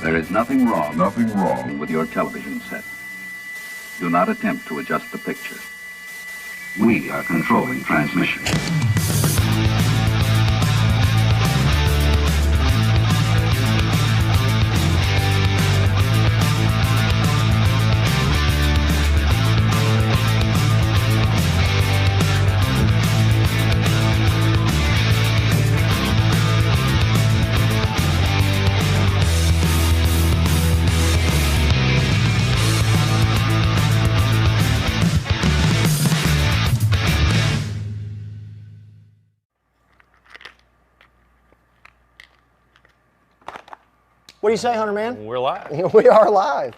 There is nothing wrong with your television set. Do not attempt to adjust the picture. We are controlling transmission. What do you say, Hunter Man? We're live. We are live.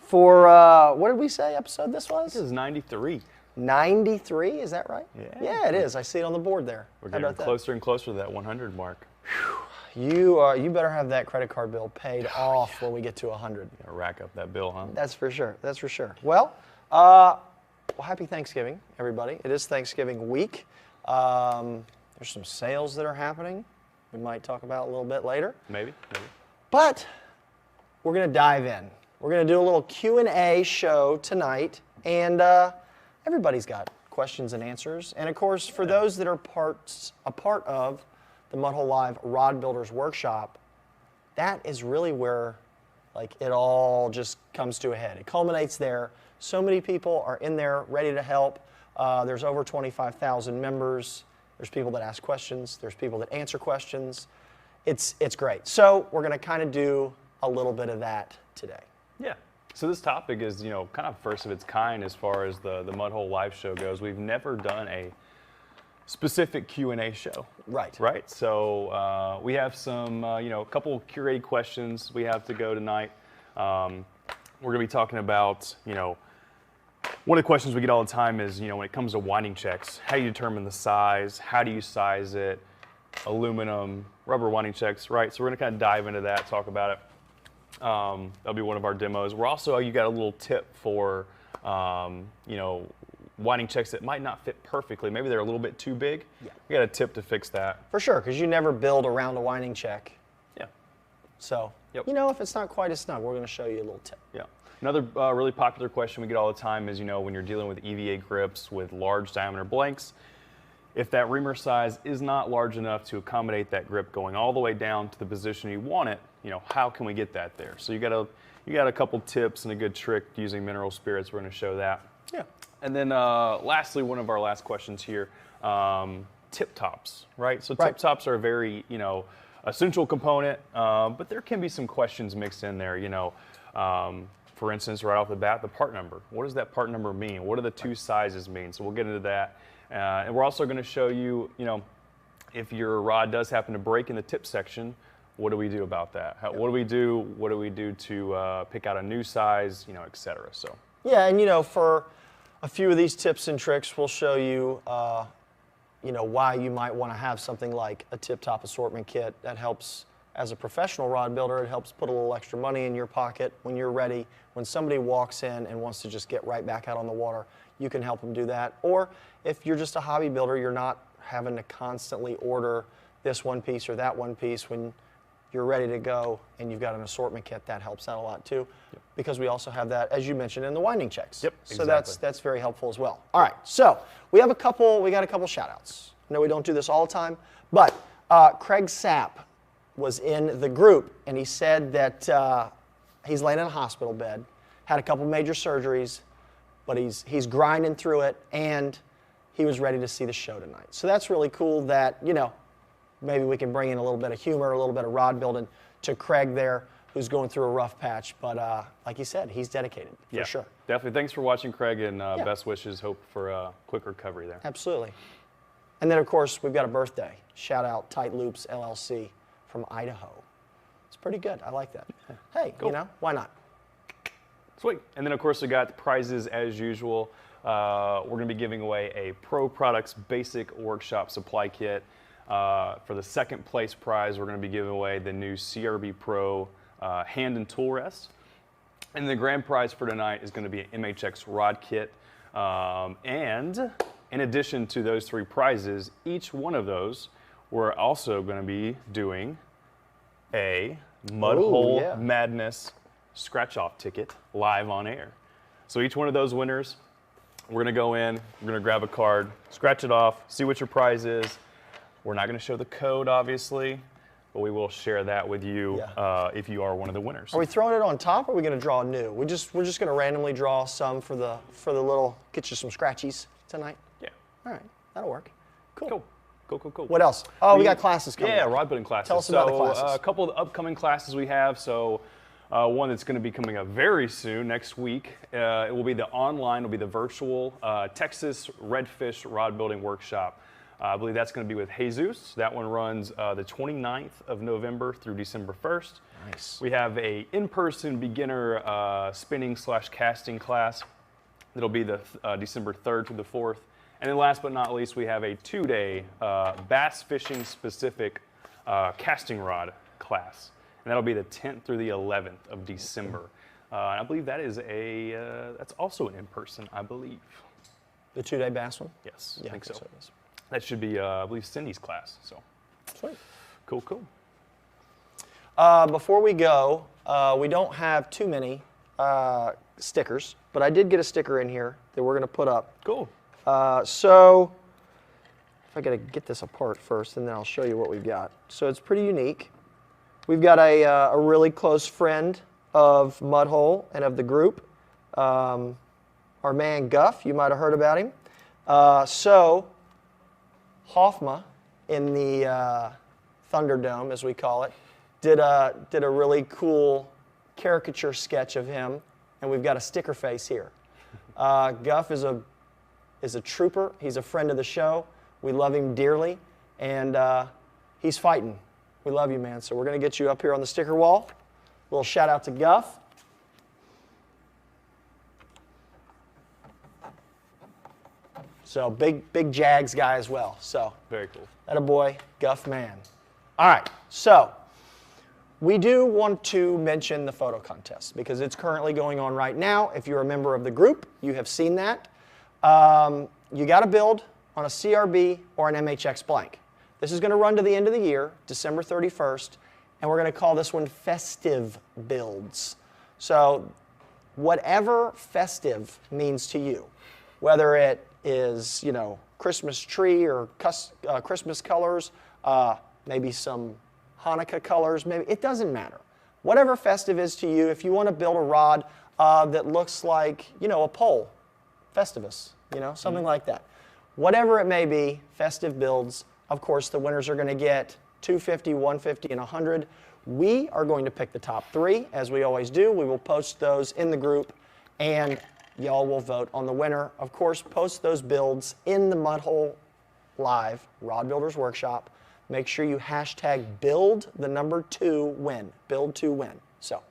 For, what did we say episode this was? This is 93. 93, is that right? Yeah. Yeah, it is. I see it on the board there. We're getting closer and closer to that 100 mark. You better have that credit card bill paid off when we get to 100. Gotta rack up that bill, huh? That's for sure. That's for sure. Well, happy Thanksgiving, everybody. It is Thanksgiving week. There's some sales that are happening. We might talk about a little bit later. Maybe. But we're going to dive in. We're going to do a little Q&A show tonight, and everybody's got questions and answers. And of course, for those that are a part of the Mudhole Live Rod Builders Workshop, that is really where it all just comes to a head. It culminates there. So many people are in there ready to help. There's over 25,000 members. There's people that ask questions. There's people that answer questions. It's great. So we're going to kind of do a little bit of that today. Yeah. So this topic is, kind of first of its kind as far as the Mudhole Live show goes. We've never done a specific Q&A show. Right. Right. So we have some, a couple curated questions we have to go tonight. We're going to be talking about, one of the questions we get all the time is, when it comes to winding checks, how do you determine the size? How do you size it? Aluminum, rubber winding checks, right? So we're going to kind of dive into that, talk about it. That'll be one of our demos. We're also, you got a little tip for, winding checks that might not fit perfectly. Maybe they're a little bit too big. Yeah. We got a tip to fix that. For sure, because you never build around a winding check. Yeah. So, Yep. if it's not quite as snug, we're going to show you a little tip. Yeah. Another really popular question we get all the time is, when you're dealing with EVA grips with large diameter blanks, if that reamer size is not large enough to accommodate that grip going all the way down to the position you want it, how can we get that there? So you got a couple tips and a good trick using mineral spirits. We're going to show that. Yeah. And then lastly, one of our last questions here, tip tops, right? So tip tops are a very, essential component, but there can be some questions mixed in there, for instance, right off the bat, the part number. What does that part number mean? What do the two sizes mean? So we'll get into that. And we're also going to show you, if your rod does happen to break in the tip section, what do we do about that? What do we do? What do we do to pick out a new size, et cetera? So. Yeah, and for a few of these tips and tricks, we'll show you, why you might want to have something like a tip-top assortment kit that helps. As a professional rod builder, it helps put a little extra money in your pocket when you're ready. When somebody walks in and wants to just get right back out on the water, you can help them do that. Or if you're just a hobby builder, you're not having to constantly order this one piece or that one piece. When you're ready to go and you've got an assortment kit, that helps out a lot too. Yep. Because we also have that, as you mentioned, in the winding checks. Yep, so exactly. that's very helpful as well. All right, so we got a couple shout outs. I know we don't do this all the time, but Craig Sapp was in the group, and he said that he's laying in a hospital bed, had a couple major surgeries, but he's grinding through it, and he was ready to see the show tonight. So that's really cool that, maybe we can bring in a little bit of humor, a little bit of rod building to Craig there, who's going through a rough patch. But like he said, he's dedicated, for sure. Definitely. Thanks for watching, Craig, and best wishes. Hope for a quick recovery there. Absolutely. And then, of course, we've got a birthday. Shout out Tight Loops LLC from Idaho. It's pretty good. I like that. Hey, cool. Why not? Sweet. And then, of course, we got prizes as usual. We're going to be giving away a ProProducts Basic Workshop Supply Kit. For the second place prize, we're going to be giving away the new CRB Pro hand and tool rest. And the grand prize for tonight is going to be an MHX Rod Kit. And in addition to those three prizes, each one of those, we're also going to be doing a Mud Ooh, Hole yeah. Madness scratch-off ticket live on air. So each one of those winners, we're gonna go in, we're gonna grab a card, scratch it off, see what your prize is. We're not gonna show the code, obviously, but we will share that with you if you are one of the winners. Are we throwing it on top, or are we going to draw new? We're just going to randomly draw some for the little, get you some scratchies tonight. Yeah. All right, that'll work. Cool. Cool. What else? Oh, we got classes coming. Yeah, up. rod building classes. Tell us about the classes. A couple of the upcoming classes we have. So one that's going to be coming up very soon, next week. It will be the online, will be the virtual Texas Redfish Rod Building Workshop. I believe that's going to be with Jesus. That one runs the 29th of November through December 1st. Nice. We have a in-person beginner spinning/casting class. That'll be the December 3rd through the 4th. And then last but not least, we have a 2-day bass fishing specific casting rod class. And that'll be the 10th through the 11th of December. And I believe that is that's also an in-person, I believe. The 2-day bass one? Yes, Yeah, I think so. it is. That should be, I believe, Cindy's class. So, Sweet. cool. Before we go, we don't have too many stickers, but I did get a sticker in here that we're going to put up. Cool. So, if I got to get this apart first, and then I'll show you what we've got. So it's pretty unique. We've got a really close friend of Mudhole and of the group, our man Guff. You might have heard about him. So Hoffma in the Thunderdome, as we call it, did a really cool caricature sketch of him, and we've got a sticker face here. Guff is a trooper. He's a friend of the show. We love him dearly, and he's fighting. We love you, man. So we're going to get you up here on the sticker wall. A little shout out to Guff. So big Jags guy as well. So Very cool. Atta boy, Guff man. All right, so we do want to mention the photo contest because it's currently going on right now. If you're a member of the group, you have seen that. You got to build on a CRB or an MHX blank. This is going to run to the end of the year, December 31st, and we're going to call this one Festive Builds. So whatever festive means to you, whether it is, Christmas tree or Christmas colors, maybe some Hanukkah colors, maybe, it doesn't matter. Whatever festive is to you, if you want to build a rod that looks like, a pole, Festivus, something like that. Whatever it may be, Festive Builds. Of course, the winners are going to get $250, $150, and $100. We are going to pick the top 3, as we always do. We will post those in the group, and y'all will vote on the winner. Of course, post those builds in the Mudhole Live Rod Builders Workshop. Make sure you hashtag build the number 2 win. Build 2 win. So,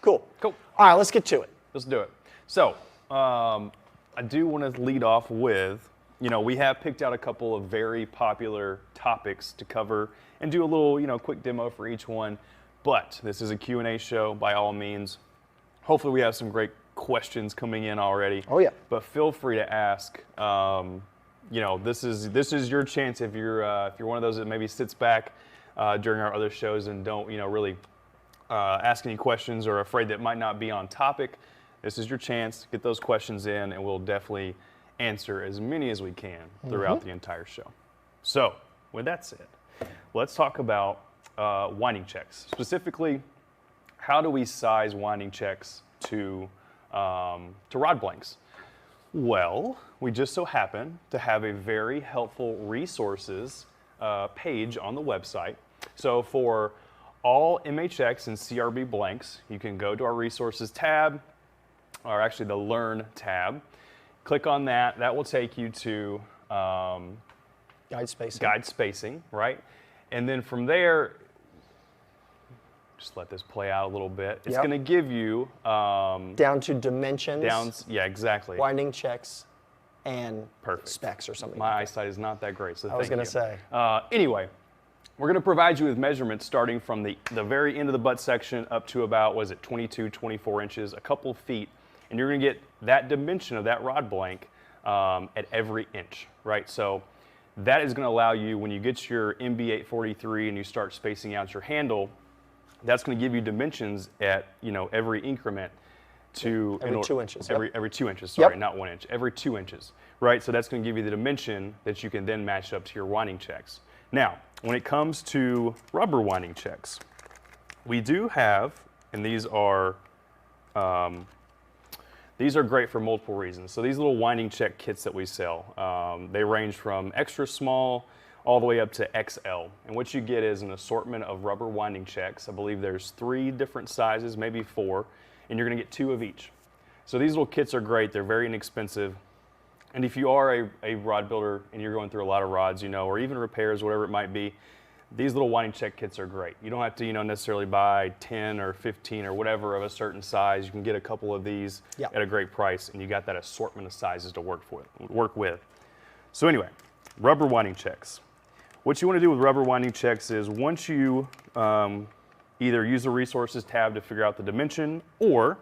cool. All right, let's get to it. Let's do it. So, I do want to lead off with, we have picked out a couple of very popular topics to cover and do a little, quick demo for each one. But this is a Q&A show by all means. Hopefully we have some great questions coming in already. Oh yeah. But feel free to ask. This is your chance if you're one of those that maybe sits back during our other shows and don't really ask any questions or afraid that might not be on topic. This is your chance to get those questions in, and we'll definitely answer as many as we can throughout the entire show. So, with that said, let's talk about winding checks. Specifically, how do we size winding checks to rod blanks? Well, we just so happen to have a very helpful resources page on the website. So for all MHX and CRB blanks, you can go to our resources tab, or actually the Learn tab. Click on that. That will take you to Guide spacing. Guide spacing, right? And then from there, just let this play out a little bit. It's going to give you down to dimensions. Yeah, exactly. Winding checks and specs or something. My eyesight is not that great, so I was going to say. Anyway, we're going to provide you with measurements starting from the very end of the butt section up to about, 22, 24 inches, a couple of feet. And you're going to get that dimension of that rod blank at every inch, right? So that is going to allow you, when you get your MB843 and you start spacing out your handle, that's going to give you dimensions at every increment to every 2 inches. Every 2 inches. Sorry, Yep. not 1 inch. Every 2 inches, right? So that's going to give you the dimension that you can then match up to your winding checks. Now, when it comes to rubber winding checks, we do have, and these are great for multiple reasons. So these little winding check kits that we sell, they range from extra small all the way up to XL. And what you get is an assortment of rubber winding checks. I believe there's 3 different sizes, maybe 4, and you're gonna get 2 of each. So these little kits are great, they're very inexpensive. And if you are a rod builder and you're going through a lot of rods, or even repairs, whatever it might be, these little winding check kits are great. You don't have to, necessarily buy 10 or 15 or whatever of a certain size. You can get a couple of these at a great price, and you got that assortment of sizes to work with. So anyway, rubber winding checks. What you want to do with rubber winding checks is once you either use the resources tab to figure out the dimension, or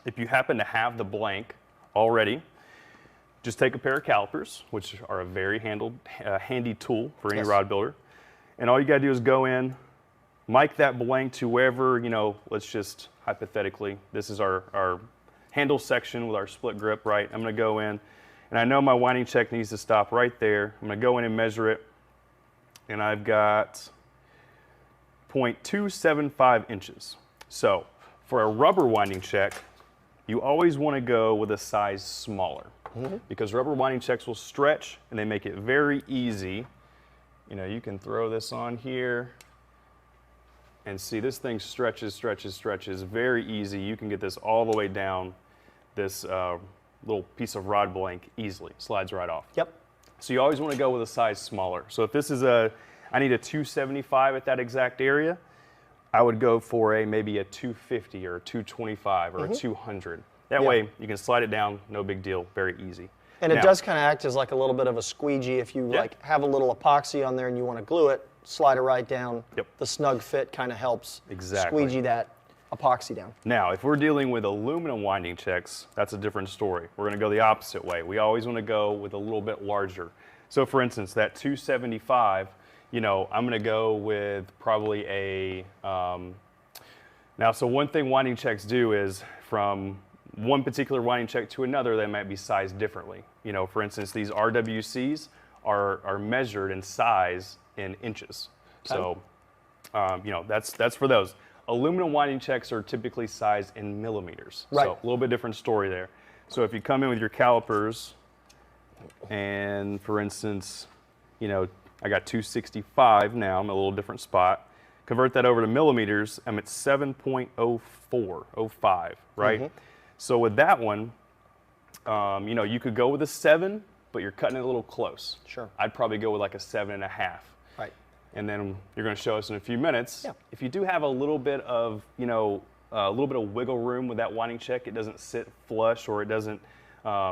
if you happen to have the blank already, just take a pair of calipers, which are a very handy tool for any rod builder. And all you gotta do is go in, mic that blank to wherever, let's just hypothetically, this is our handle section with our split grip, right? I'm gonna go in, and I know my winding check needs to stop right there. I'm gonna go in and measure it, and I've got 0.275 inches. So for a rubber winding check, you always wanna go with a size smaller, because rubber winding checks will stretch, and they make it very easy. You can throw this on here and see this thing stretches very easy. You can get this all the way down this little piece of rod blank easily, slides right off. Yep. So you always want to go with a size smaller. So if this is I need a 275 at that exact area, I would go for maybe a 250 or a 225 or a 200. That way you can slide it down, no big deal, very easy. And it does kind of act as like a little bit of a squeegee if you have a little epoxy on there and you want to glue it, slide it right down. Yep. The snug fit kind of helps Exactly. squeegee that epoxy down. Now, if we're dealing with aluminum winding checks, that's a different story. We're going to go the opposite way. We always want to go with a little bit larger. So for instance, that 275, I'm going to go with probably a, so one thing winding checks do is from one particular winding check to another, they might be sized differently. For instance, these RWCs are measured in size in inches. So, that's for those. Aluminum winding checks are typically sized in millimeters. Right. So a little bit different story there. So if you come in with your calipers, and for instance, I got 265 now, I'm in a little different spot. Convert that over to millimeters, I'm at 7.05, right? So with that one, you could go with a 7, but you're cutting it a little close. Sure. I'd probably go with like a 7.5. Right. And then you're going to show us in a few minutes. Yeah. If you do have a little bit of, a little bit of wiggle room with that winding check, it doesn't sit flush or it doesn't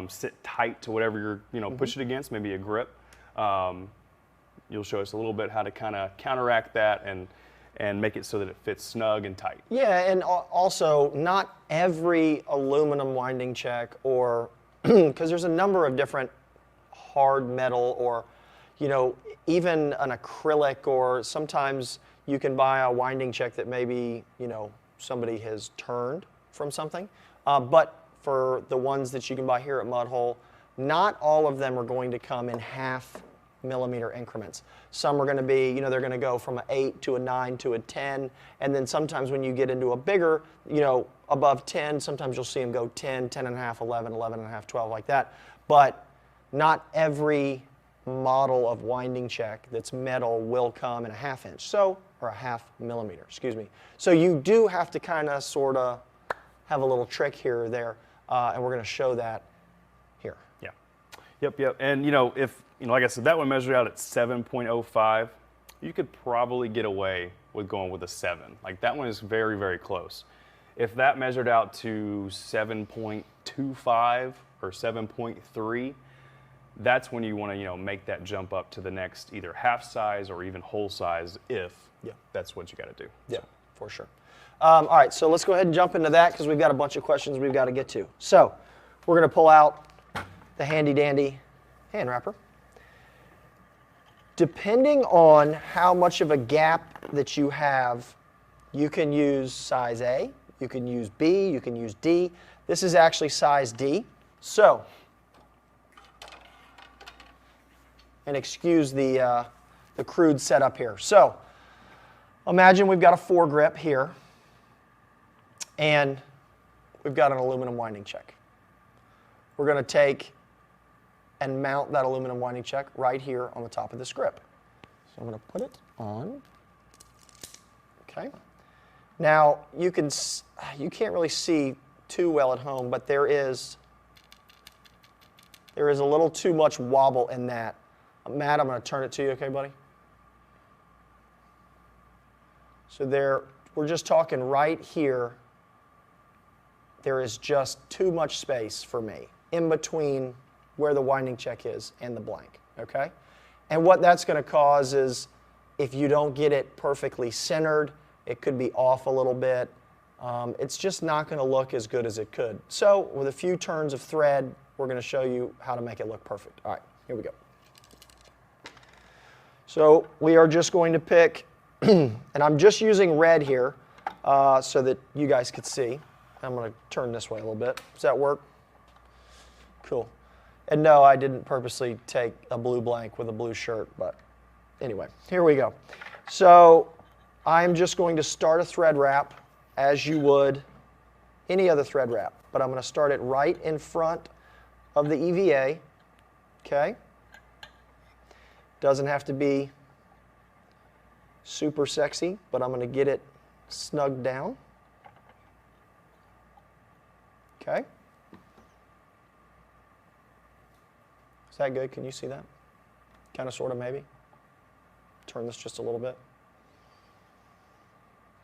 sit tight to whatever you're, push it against, maybe a grip. You'll show us a little bit how to kind of counteract that and make it so that it fits snug and tight. Yeah, and also not every aluminum winding check or, because there's a number of different hard metal or, even an acrylic, or sometimes you can buy a winding check that maybe, somebody has turned from something. But for the ones that you can buy here at Mudhole, not all of them are going to come in 0.5 millimeter increments. Some are going to be, they're going to go from an 8 to a 9 to a 10, and then sometimes when you get into a bigger, above 10, sometimes you'll see them go 10, 10.5, 11, 11.5, 12, like that. But not every model of winding check that's metal will come in a 1/2 inch, or a 0.5 millimeter, excuse me. So you do have to kind of sort of have a little trick here or there, and we're going to show that here. Yeah. Yep. And if like I said, that one measured out at 7.05, you could probably get away with going with a 7. Like that one is very, very close. If that measured out to 7.25 or 7.3, that's when you want to, make that jump up to the next either half size or even whole size if that's what you got to do. Yeah, for sure. All right, so let's go ahead and jump into that because we've got a bunch of questions we've got to get to. So we're going to pull out the handy dandy hand wrapper. Depending on how much of a gap that you have You can use size A, you can use B, you can use D. This is actually size D. So, and excuse the crude setup here. So, imagine we've got a foregrip here, and we've got an aluminum winding check. We're going to take and mount that aluminum winding check right here on the top of this grip. So I'm going to put it on. Okay. Now you can't really see too well at home, but there is a little too much wobble in that. Matt, I'm going to turn it to you, okay, buddy? So there, we're just talking right here. There is just too much space for me in between where the winding check is and the blank, okay? And what that's going to cause is if you don't get it perfectly centered, it could be off a little bit. It's just not going to look as good as it could. So with a few turns of thread, we're going to show you how to make it look perfect. All right, here we go. So we are just going to pick, and I'm just using red here so that you guys could see. I'm going to turn this way a little bit. Does that work? Cool. And no, I didn't purposely take a blue blank with a blue shirt, but anyway, here we go. So I'm just going to start a thread wrap as you would any other thread wrap, but I'm going to start it right in front of the EVA, okay? Doesn't have to be super sexy, but I'm going to get it snugged down. Okay. Is that good? Can you see that? Kind of, sort of, maybe? Turn this just a little bit.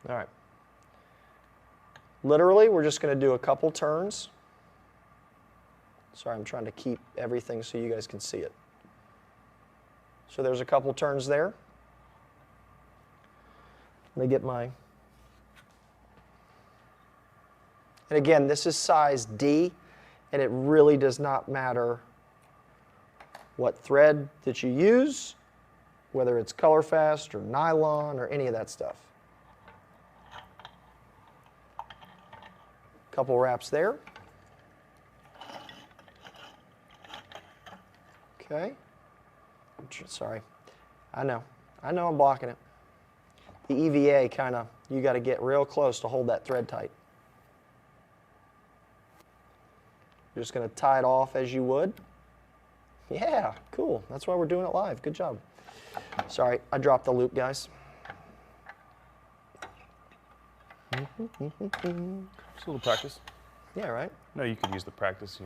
All right. Literally, we're just going to do a couple turns. Sorry, I'm trying to keep everything so you guys can see it. So there's a couple turns there. Let me get my... And again, this is size D, and it really does not matter what thread that you use, whether it's color-fast or nylon or any of that stuff. Couple wraps there. Okay. Sorry. I know I'm blocking it. The EVA kind of, you got to get real close to hold that thread tight. You're just going to tie it off as you would. Yeah, cool. That's why we're doing it live. Good job. Sorry, I dropped the loop, guys. Just a little practice. Yeah, right? No, you could use the practice,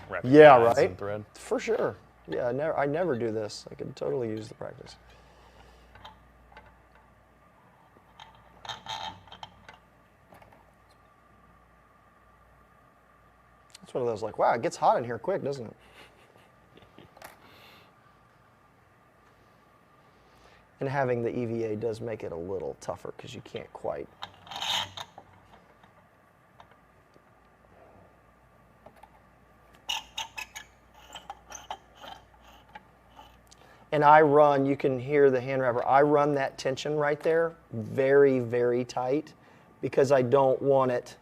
wrapping right? and thread. For sure. Yeah, I never do this. I could totally use the practice. It's one of those like, wow, it gets hot in here quick, doesn't it? And having the EVA does make it a little tougher because you can't quite. And I run, you can hear the hand wrapper, I run that tension right there very, very tight because I don't want it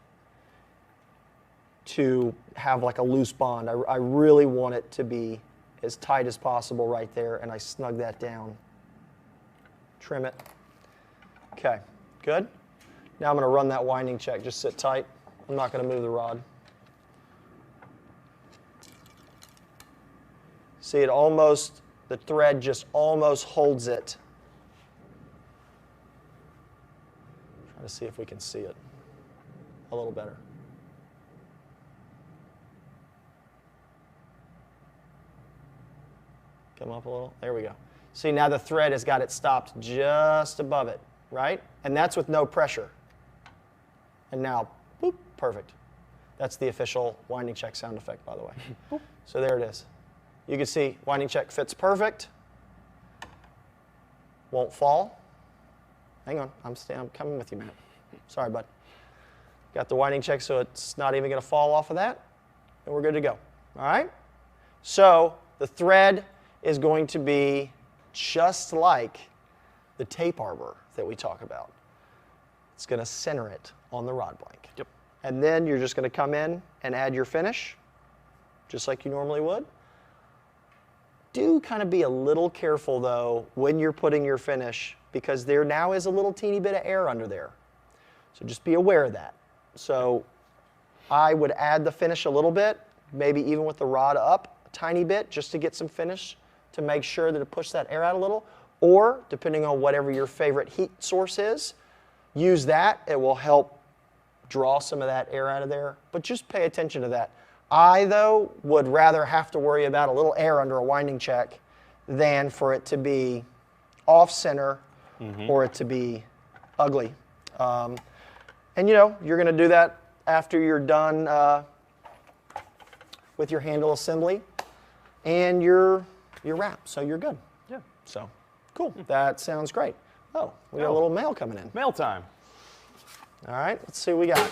to have like a loose bond. I really want it to be as tight as possible right there, and I snug that down. Trim it. Okay, good. Now I'm going to run that winding check. Just sit tight. I'm not going to move the rod. See, it almost, the thread just almost holds it. Try to see if we can see it a little better. Come up a little. There we go. See, now the thread has got it stopped just above it, right? And that's with no pressure. And now, boop, perfect. That's the official winding check sound effect, by the way. So there it is. You can see winding check fits perfect. Won't fall. Hang on, I'm coming with you, man. Sorry, bud. Got the winding check so it's not even going to fall off of that. And we're good to go. All right? So the thread is going to be just like the tape arbor that we talk about. It's going to center it on the rod blank. Yep. And then you're just going to come in and add your finish, just like you normally would. Do kind of be a little careful, though, when you're putting your finish, because there now is a little teeny bit of air under there. So just be aware of that. So I would add the finish a little bit, maybe even with the rod up a tiny bit, just to get some finish to make sure that it pushes that air out a little. Or, depending on whatever your favorite heat source is, use that. It will help draw some of that air out of there. But just pay attention to that. I, though, would rather have to worry about a little air under a winding check than for it to be off-center or it to be ugly. And, you know, you're going to do that after you're done with your handle assembly and your wrap. So you're good. Yeah. So, cool. That sounds great. Oh, we got a little mail coming in. Mail time. All right, let's see what we got.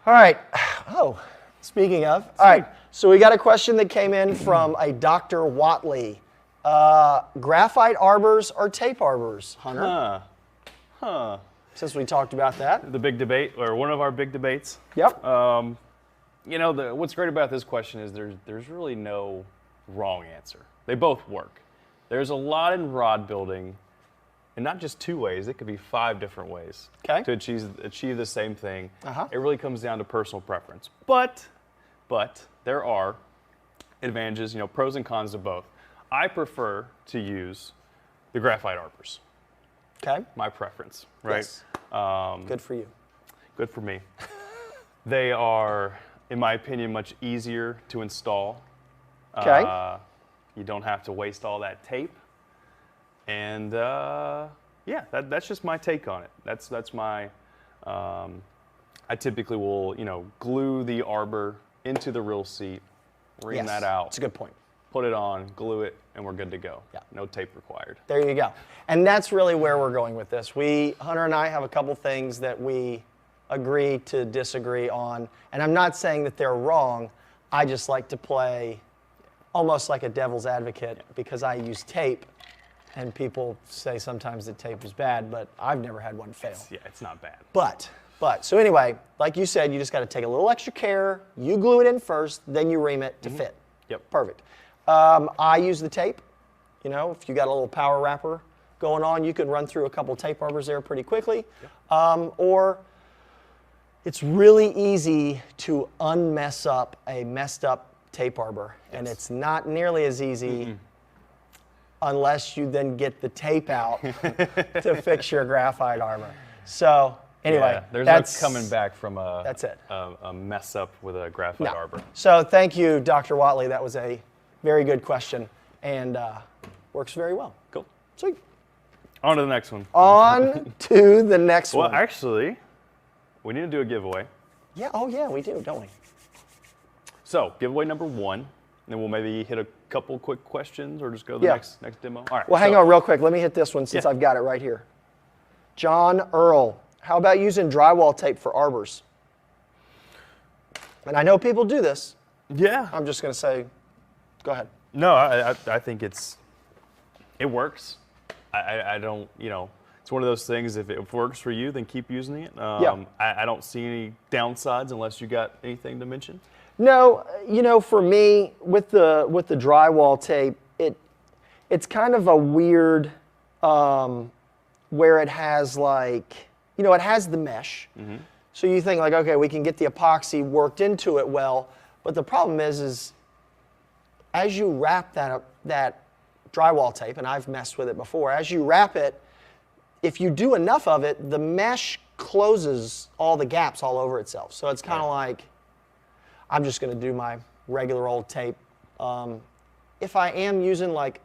All right. Oh, speaking of. All right, so we got a question that came in from a Dr. Watley. Graphite arbors or tape arbors, Hunter? Since we talked about that. The big debate, or one of our big debates. Yep. You know, what's great about this question is there's really no wrong answer. They both work. There's a lot in rod building, and not just two ways. It could be 5 different ways to achieve the same thing. It really comes down to personal preference. But there are advantages, you know, pros and cons to both. I prefer to use the graphite arbors. Okay. My preference, right? Yes. Good for you. Good for me. They are, in my opinion, much easier to install. Okay. You don't have to waste all that tape. And yeah, that's just my take on it. That's my, I typically will, you know, glue the arbor into the reel seat, ream that out. That's a good point. Put it on, glue it, and we're good to go. Yeah. No tape required. There you go. And that's really where we're going with this. Hunter and I have a couple things that we agree to disagree on. And I'm not saying that they're wrong. I just like to play almost like a devil's advocate because I use tape. And people say sometimes that tape is bad, but I've never had one fail. It's not bad. But, so anyway, like you said, you just got to take a little extra care. You glue it in first, then you ream it to fit. Yep. Perfect. I use the tape. You know, if you got a little power wrapper going on, you can run through a couple tape arbors there pretty quickly. Yep. Or it's really easy to unmess up a messed up tape arbor. Yes. And it's not nearly as easy unless you then get the tape out to fix your graphite arbor. So anyway, there's no coming back from that's it. A mess up with a graphite arbor. So thank you, Dr. Watley. That was a very good question and works very well. Cool. Sweet. On to the next one. On to the next one. Well, actually, we need to do a giveaway. Yeah. Oh, yeah, we do, don't we? So giveaway number 1, and then we'll maybe hit a couple quick questions or just go to the next demo. All right. Well, hang on real quick. Let me hit this one since I've got it right here. John Earl, how about using drywall tape for arbors? And I know people do this. Yeah. I'm just going to say, go ahead. No, I think it works. I don't, you know, it's one of those things, if it works for you, then keep using it. I don't see any downsides unless you got anything to mention. No, you know, for me, with the drywall tape, it's kind of a weird, where it has like, you know, it has the mesh. So you think like, okay, we can get the epoxy worked into it well, but the problem is as you wrap that drywall tape, and I've messed with it before, as you wrap it, if you do enough of it, the mesh closes all the gaps all over itself. So it's kind of like, I'm just going to do my regular old tape. If I am using like,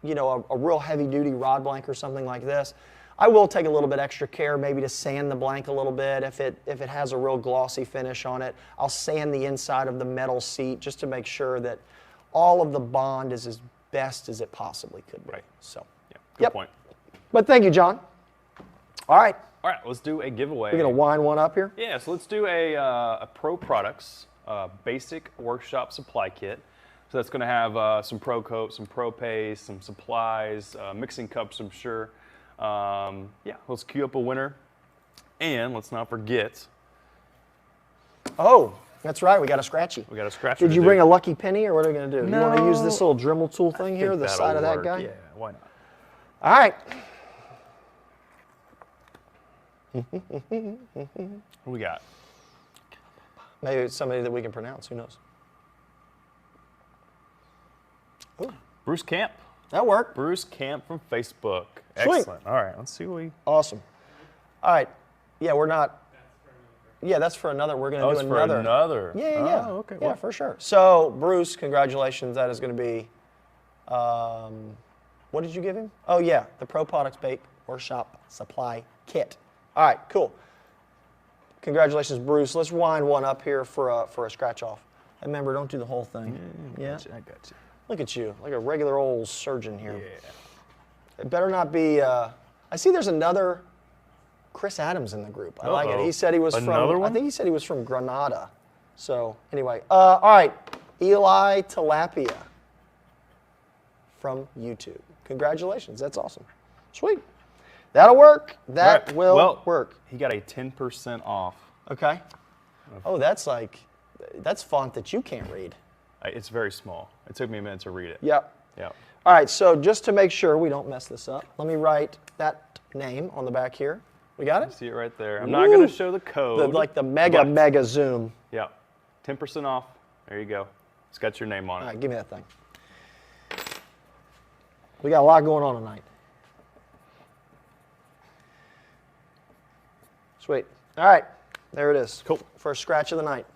you know, a real heavy-duty rod blank or something like this, I will take a little bit extra care maybe to sand the blank a little bit. If it has a real glossy finish on it, I'll sand the inside of the metal seat just to make sure that all of the bond is as best as it possibly could be. Right. So, good point. But thank you, John. All right. All right, let's do a giveaway. We're going to wind one up here? Yeah, so let's do a ProProducts basic workshop supply kit. So that's going to have some Pro Coat, some Pro Paste, some supplies, mixing cups, I'm sure. Yeah, let's queue up a winner. And let's not forget. Oh, that's right. We got a scratchy. We got a scratcher. Did you bring a lucky penny, or what are we going to do? No. You want to use this little Dremel tool thing here, the side of that work. guy? Yeah, why not? All right. What we got? Maybe it's somebody that we can pronounce. Who knows? Ooh, Bruce Camp. that worked. Bruce Camp from Facebook. Sweet. Excellent. All right, let's see what we. Awesome. All right. Yeah, we're not. Yeah, that's for another. We're going to do For another. another. Yeah, yeah, yeah. Oh, okay. Yeah, Well, for sure. So, Bruce, congratulations. That is going to be. What did you give him? Oh, yeah, the ProProducts Bake Workshop Supply Kit. All right, cool. Congratulations, Bruce. Let's wind one up here for a scratch off. And remember, don't do the whole thing. Yeah. I got you. Look at you, like a regular old surgeon here. Yeah. It better not be. I see there's another Chris Adams in the group. I like it. Uh-oh. He said he was Another from. one? I think he said he was from Granada. So anyway, all right, Eli Tilapia from YouTube. Congratulations. That's awesome. Sweet. That'll work. That Right. will work. He got a 10% off. Okay. Oh, that's font that you can't read. It's very small. It took me a minute to read it. Yep. Yep. All right, so just to make sure we don't mess this up, let me write that name on the back here. We got it? See it right there. I'm not going to show the code. Like the mega zoom. Yeah. 10% off. There you go. It's got your name on it. All right, give me that thing. We got a lot going on tonight. Sweet. All right, there it is. Cool. First scratch of the night.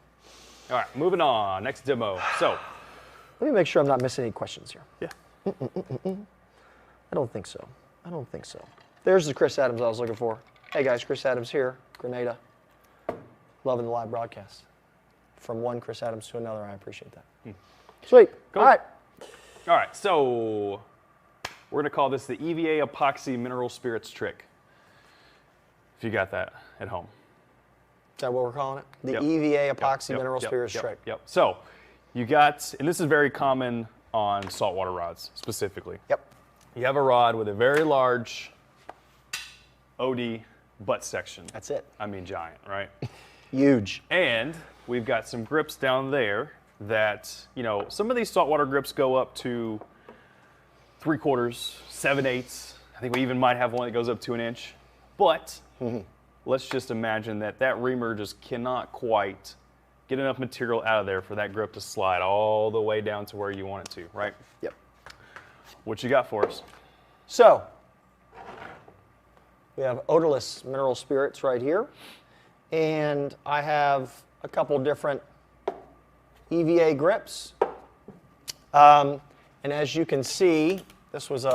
All right, moving on. Next demo. So, Let me make sure I'm not missing any questions here. yeah. I don't think so. I don't think so. There's the Chris Adams I was looking for. Hey guys, Chris Adams here, Grenada. Loving the live broadcast. From one Chris Adams to another, I appreciate that. Sweet. Cool. All right. All right, so we're going to call this the EVA Epoxy Mineral Spirits Trick. If you got that at home. Is that what we're calling it? The Yep. EVA Epoxy Yep, Mineral yep, Spirits yep, Trick. Yep. So you got, and this is very common on saltwater rods specifically. Yep. You have a rod with a very large OD butt section. That's it. I mean giant, right? Huge. And we've got some grips down there that, some of these saltwater grips go up to 3/4, 7/8. I think we even might have one that goes up to an inch. But let's just imagine that reamer just cannot quite get enough material out of there for that grip to slide all the way down to where you want it to, right? Yep. What you got for us? So, we have odorless mineral spirits right here. And I have a couple different EVA grips. And as you can see, this was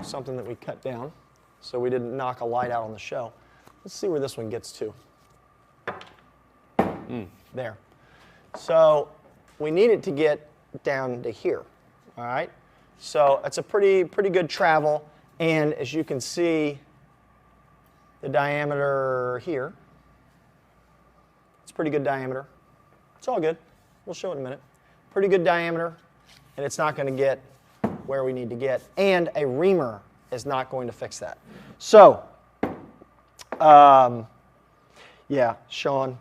something that we cut down, so we didn't knock a light out on the show. Let's see where this one gets to. There. So we need it to get down to here. All right. So it's a pretty good travel, and as you can see, the diameter here. It's pretty good diameter. It's all good. We'll show it in a minute. Pretty good diameter, and it's not going to get where we need to get, and a reamer is not going to fix that. So, yeah, Sean,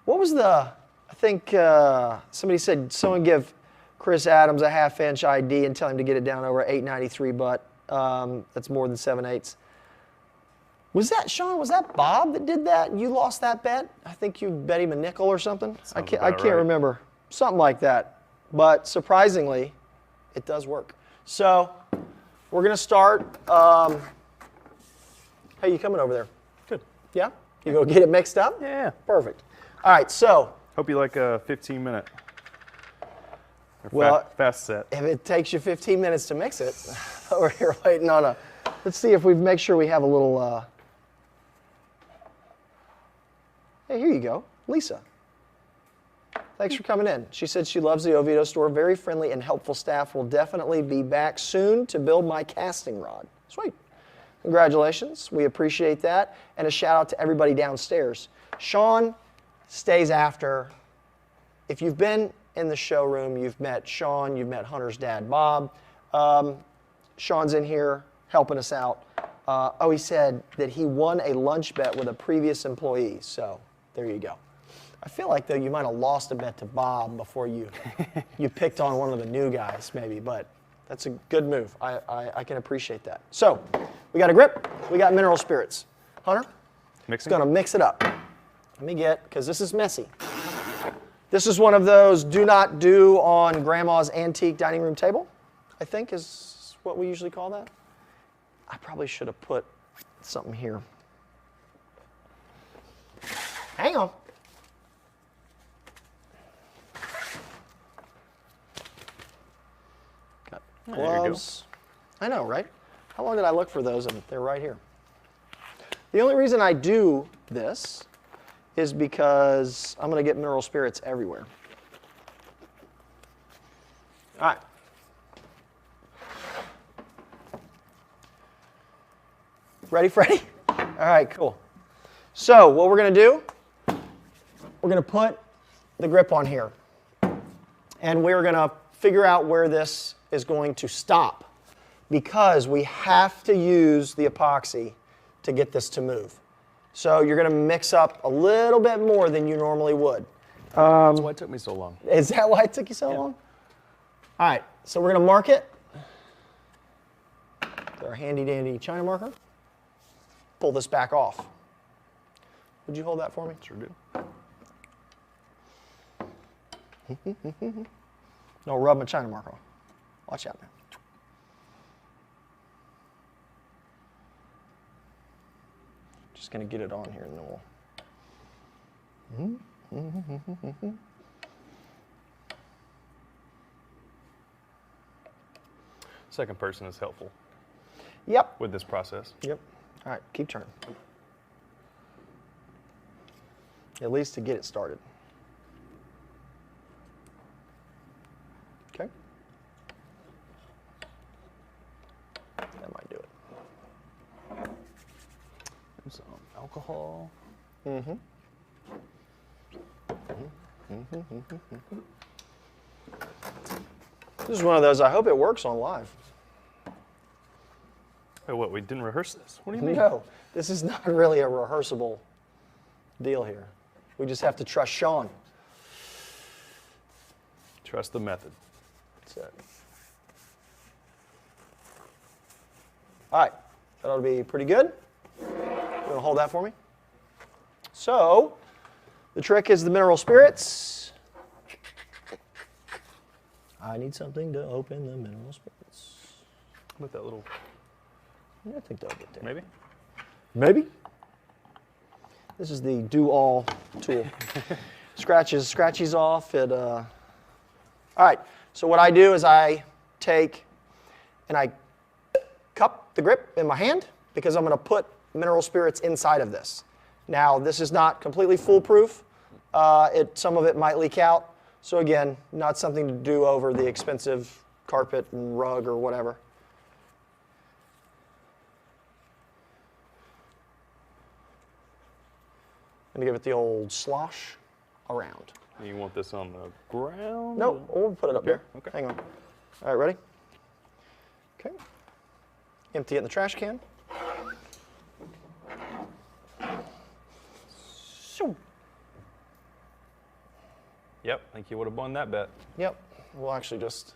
what was I think somebody said someone give Chris Adams a 1/2 inch ID and tell him to get it down over 893 butt. That's more than 7/8. Was that, Sean, was that Bob that did that and you lost that bet? I think you bet him a nickel or something. I can't remember. Something like that. But surprisingly, it does work. So we're going to start. Hey, you coming over there? Good. Yeah? You go get it mixed up? Yeah. Perfect. All right, so. Hope you like a 15-minute. Well, fast set. If it takes you 15 minutes to mix it, we're here waiting on a. Let's see if we make sure we have a little. Hey, here you go, Lisa. Thanks for coming in. She said she loves the Oviedo store. Very friendly and helpful staff. Will definitely be back soon to build my casting rod. Sweet. Congratulations. We appreciate that. And a shout out to everybody downstairs. Sean stays after. If you've been in the showroom, you've met Sean, you've met Hunter's dad, Bob. Sean's in here helping us out. He said that he won a lunch bet with a previous employee. So there you go. I feel like, though, you might have lost a bet to Bob before you picked on one of the new guys, maybe. But that's a good move. I can appreciate that. So we got a grip. We got mineral spirits. Hunter? Mixing? Going to mix it up. Let me get, because this is messy. This is one of those do not do on grandma's antique dining room table, I think is what we usually call that. I probably should have put something here. Hang on. Got gloves. I know, right? How long did I look for those? And they're right here. The only reason I do this is because I'm going to get mineral spirits everywhere. All right. Ready, Freddie? All right, cool. So what we're going to do, we're going to put the grip on here. And we're going to figure out where this is going to stop, because we have to use the epoxy to get this to move. So you're going to mix up a little bit more than you normally would. That's why it took me so long. Is that why it took you so long? All right, so we're going to mark it with our handy dandy China marker. Pull this back off. Would you hold that for me? Sure do. No, rub my China marker on. Watch out now. Just going to get it on here and then we'll... Second person is helpful Yep. with this process. Yep. All right, keep turning. At least to get it started. Okay. That might do it. And some alcohol. Mm-hmm. This is one of those, I hope it works on live. Oh, what, we didn't rehearse this? What do you mean? No, this is not really a rehearsable deal here. We just have to trust Sean. Trust the method. That's it. All right, that ought to be pretty good. You want to hold that for me? So, the trick is the mineral spirits. I need something to open the mineral spirits. With that little, I think they'll get there. maybe? Maybe. This is the do-all tool. Scratches off. All right, so what I do is I take and I cup the grip in my hand because I'm going to put mineral spirits inside of this. Now, this is not completely foolproof. Some of it might leak out. So again, not something to do over the expensive carpet and rug or whatever. I'm going to give it the old slosh around. And you want this on the ground? Nope, we'll put it up there. Okay. Hang on. All right, ready? Okay. Empty it in the trash can. Shoo. Yep, I think you would have won that bet. Yep. We'll actually just.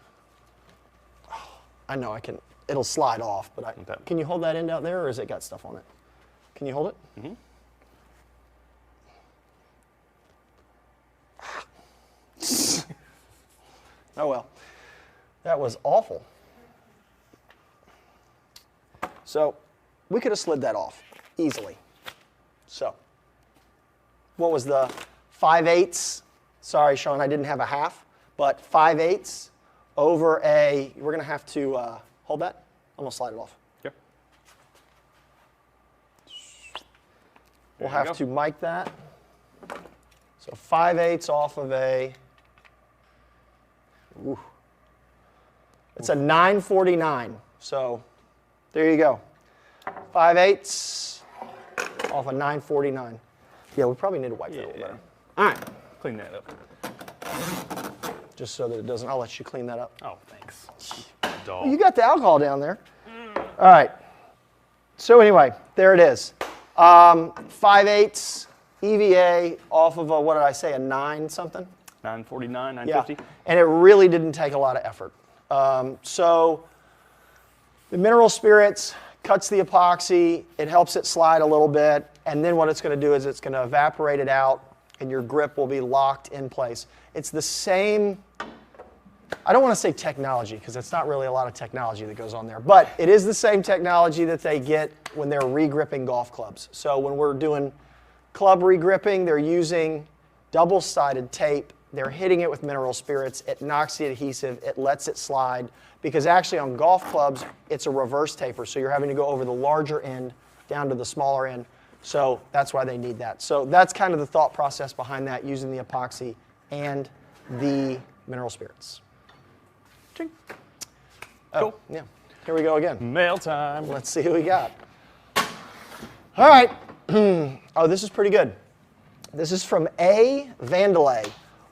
I know I can. It'll slide off, but Okay. Can you hold that end out there, or has it got stuff on it? Can you hold it? Mm-hmm. Oh well. That was awful. So, we could have slid that off easily. So, what was the 5/8? Sorry, Sean, I didn't have a half, but 5/8 over a, we're going to have to hold that. I'm going to slide it off. Yep. We'll There you have go. to mic that. So 5/8 off of a, ooh. It's a 949. So there you go. 5/8 off a 949. Yeah, we probably need to wipe that a little better. All right. Clean that up. Just so that it doesn't, I'll let you clean that up. Oh, thanks. Dog. You got the alcohol down there. All right. So anyway, there it is. 5/8 EVA off of a, what did I say, a 9 something? 949, Yeah, 950. and it really didn't take a lot of effort. So the mineral spirits cuts the epoxy, it helps it slide a little bit, and then what it's going to do is it's going to evaporate it out, and your grip will be locked in place. It's the same, I don't want to say technology, because it's not really a lot of technology that goes on there, but it is the same technology that they get when they're re-gripping golf clubs. So when we're doing club re-gripping, they're using double-sided tape. They're hitting it with mineral spirits. It knocks the adhesive. It lets it slide. Because actually on golf clubs, it's a reverse taper. So you're having to go over the larger end down to the smaller end. So that's why they need that. So that's kind of the thought process behind that, using the epoxy and the mineral spirits. Ching. Oh, Cool. yeah. Here we go again. Mail time. Let's see who we got. All right. Oh, this is pretty good. This is from A. Vandalay.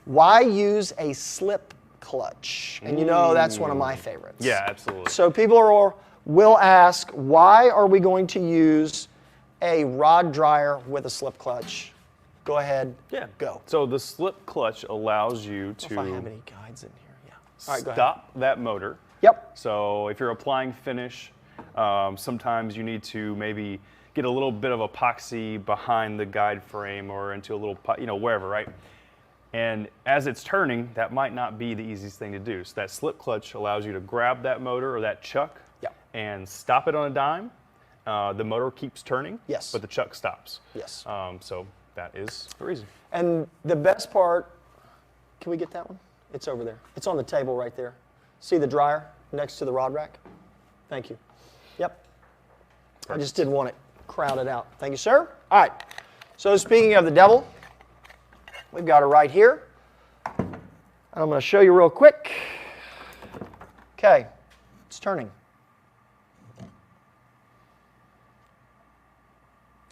Why use a slip clutch? And you know that's one of my favorites. Yeah, absolutely. So people will ask, why are we going to use a rod dryer with a slip clutch? Go ahead. Yeah. Go. So the slip clutch allows you If I have to any guides in here, yeah. All right, go ahead. stop that motor. Yep. So if you're applying finish, sometimes you need to maybe get a little bit of epoxy behind the guide frame or into a little, wherever, right? And as it's turning, that might not be the easiest thing to do. So that slip clutch allows you to grab that motor or that chuck and stop it on a dime. The motor keeps turning, Yes. but the chuck stops. Yes. So that is the reason. And the best part, can we get that one? It's over there. It's on the table right there. See the dryer next to the rod rack? Thank you. Yep. I just didn't want it crowded out. Thank you, sir. All right. So speaking of the devil, we've got it right here. And I'm going to show you real quick. Okay. It's turning.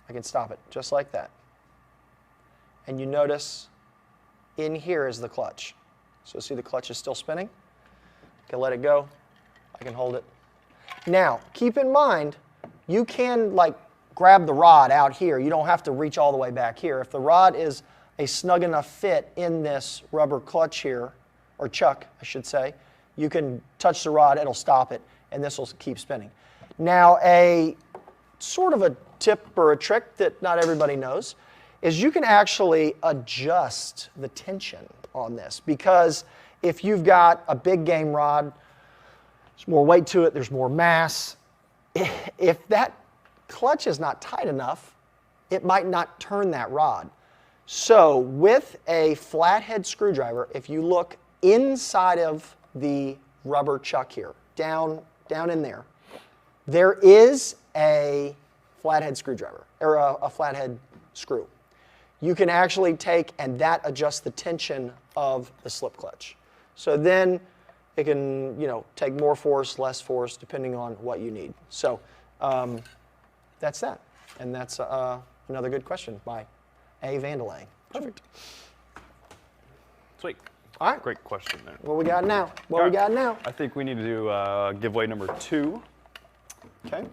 I can stop it just like that. And you notice in here is the clutch. So see the clutch is still spinning? I can let it go. I can hold it. Now, keep in mind, you can grab the rod out here. You don't have to reach all the way back here. If the rod is a snug enough fit in this rubber clutch here, or chuck, I should say, you can touch the rod, it'll stop it, and this will keep spinning. Now, a sort of a tip or a trick that not everybody knows is you can actually adjust the tension on this, because if you've got a big game rod, there's more weight to it, there's more mass. If that clutch is not tight enough, it might not turn that rod. So with a flathead screwdriver, if you look inside of the rubber chuck here, down in there, there is a flathead screwdriver, or a flathead screw. You can actually take and that adjusts the tension of the slip clutch. So then it can, take more force, less force, depending on what you need. So that's that. And that's another good question by A. Vandalay. Perfect. Sweet. All right. Great question there. What we got now? What we got now? I think we need to do giveaway number 2. Okay.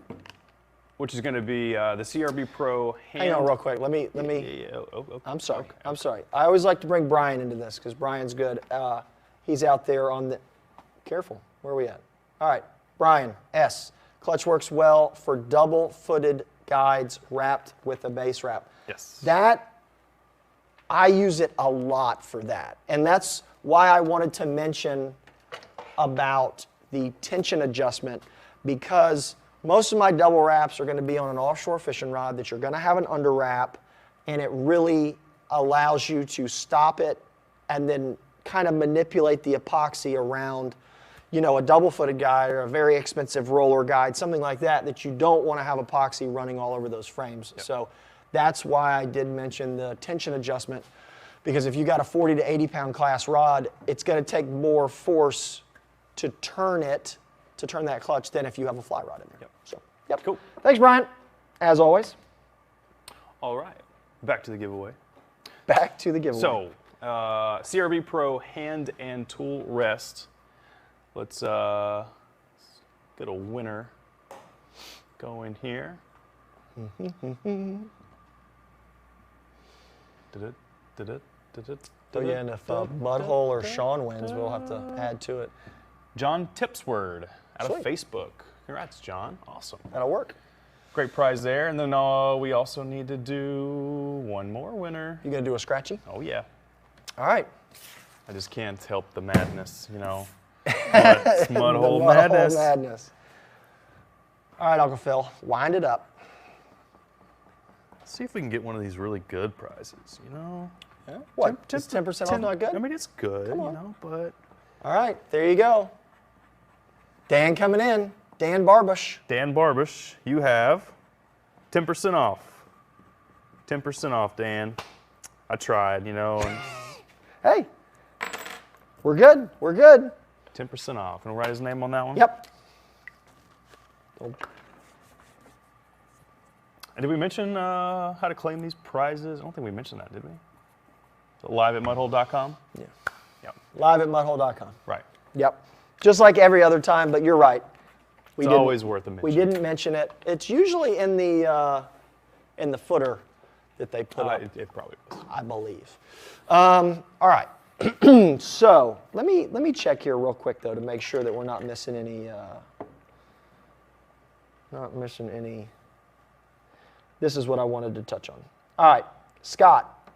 Which is going to be the CRB Pro hand. Hang on real quick. Let me. Yeah. Oh, I'm sorry. okay. I'm sorry. I always like to bring Brian into this because Brian's good. He's out there on the. Careful. Where are we at? All right. Brian S. Clutch works well for double-footed guides wrapped with a base wrap. Yes. I use it a lot for that, and that's why I wanted to mention about the tension adjustment, because most of my double wraps are going to be on an offshore fishing rod that you're going to have an under wrap, and it really allows you to stop it and then kind of manipulate the epoxy around, a double-footed guide or a very expensive roller guide, something like that you don't want to have epoxy running all over those frames. Yep. So that's why I did mention the tension adjustment, because if you got a 40 to 80 pound class rod, it's going to take more force to turn that clutch than if you have a fly rod in there. Yep. So, yep. Cool. Thanks, Brian. As always. All right. Back to the giveaway. Back to the giveaway. So, CRB Pro hand and tool rest. Let's get a winner going here. Oh yeah, and if Mudhole or Sean wins, we'll have to add to it. John Tipsword out of Sweet. Facebook. Congrats, John. Awesome. That'll work. Great prize there. And then we also need to do one more winner. You gonna do a scratchy? Oh, yeah. All right. I just can't help the madness, you know. Mudhole madness. Madness. All right, Uncle Phil, wind it up. Let's see if we can get one of these really good prizes, you know. Yeah. What? Is 10% off not good? I mean, it's good, you on. know, but... All right, there you go. Dan coming in. Dan Barbush. Dan Barbush, you have 10% off. 10% off, Dan. I tried, you know. And Hey, we're good. We're good. 10% off. And write his name on that one? Yep. And did we mention how to claim these prizes? I don't think we mentioned that, did we? Live at mudhole.com? Yeah. Yep. Live at mudhole.com. Right. Yep. Just like every other time, but you're right. It's always worth a mention. We didn't mention it. It's usually in the footer that they put up. It probably was. I believe. All right. So let me check here real quick though to make sure that we're not missing any. This is what I wanted to touch on. All right, Scott.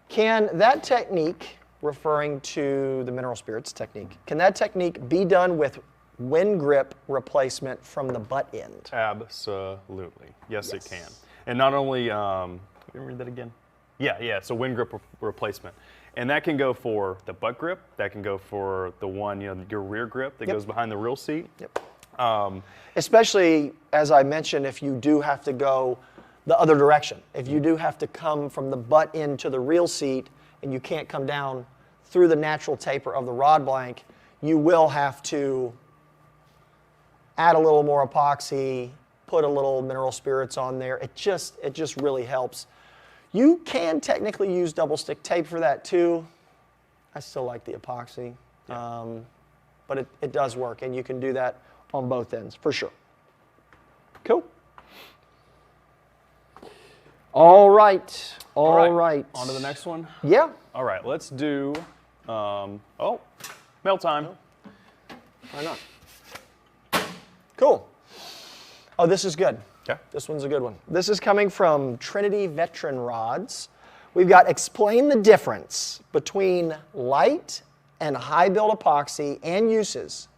Can that technique, referring to the mineral spirits technique, can that technique be done with wind grip replacement from the butt end? Absolutely. Yes, it can. And not only, let me read that again. Yeah, so wind grip replacement. And that can go for the butt grip, that can go for the one, you know, your rear grip that goes behind the rear seat. Yep. Especially, as I mentioned, if you do have to go the other direction. If you do have to come from the butt end to the reel seat and you can't come down through the natural taper of the rod blank, you will have to add a little more epoxy, put a little mineral spirits on there. It just really helps. You can technically use double stick tape for that too. I still like the epoxy, but it does work, and you can do that on both ends for sure. Cool. All right. All right. On to the next one? Yeah. All right, let's do, mail time. Why not? Cool. Oh, this is good. Okay. This one's a good one. This is coming from Trinity Veteran Rods. We've got explain the difference between light and high build epoxy and uses.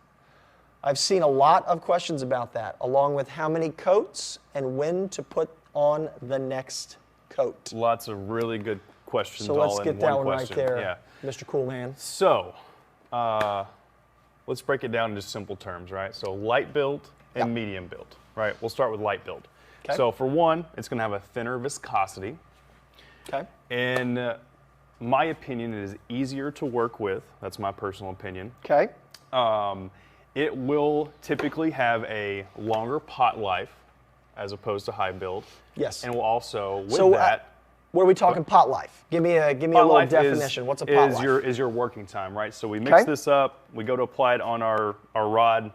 I've seen a lot of questions about that, along with how many coats and when to put on the next coat. Lots of really good questions. So let's all in get that one right question. there, Yeah. Mr. Cool Man. So, let's break it down into simple terms, right? So light build and medium build, right? We'll start with light build. Okay. So for one, it's going to have a thinner viscosity. Okay. In my opinion, it is easier to work with. That's my personal opinion. Okay. It will typically have a longer pot life as opposed to high build. Yes. And will also, with So, that, what are we talking pot life? Give me a little definition. What's a pot life? Is your working time, right? So we mix this up, we go to apply it on our rod.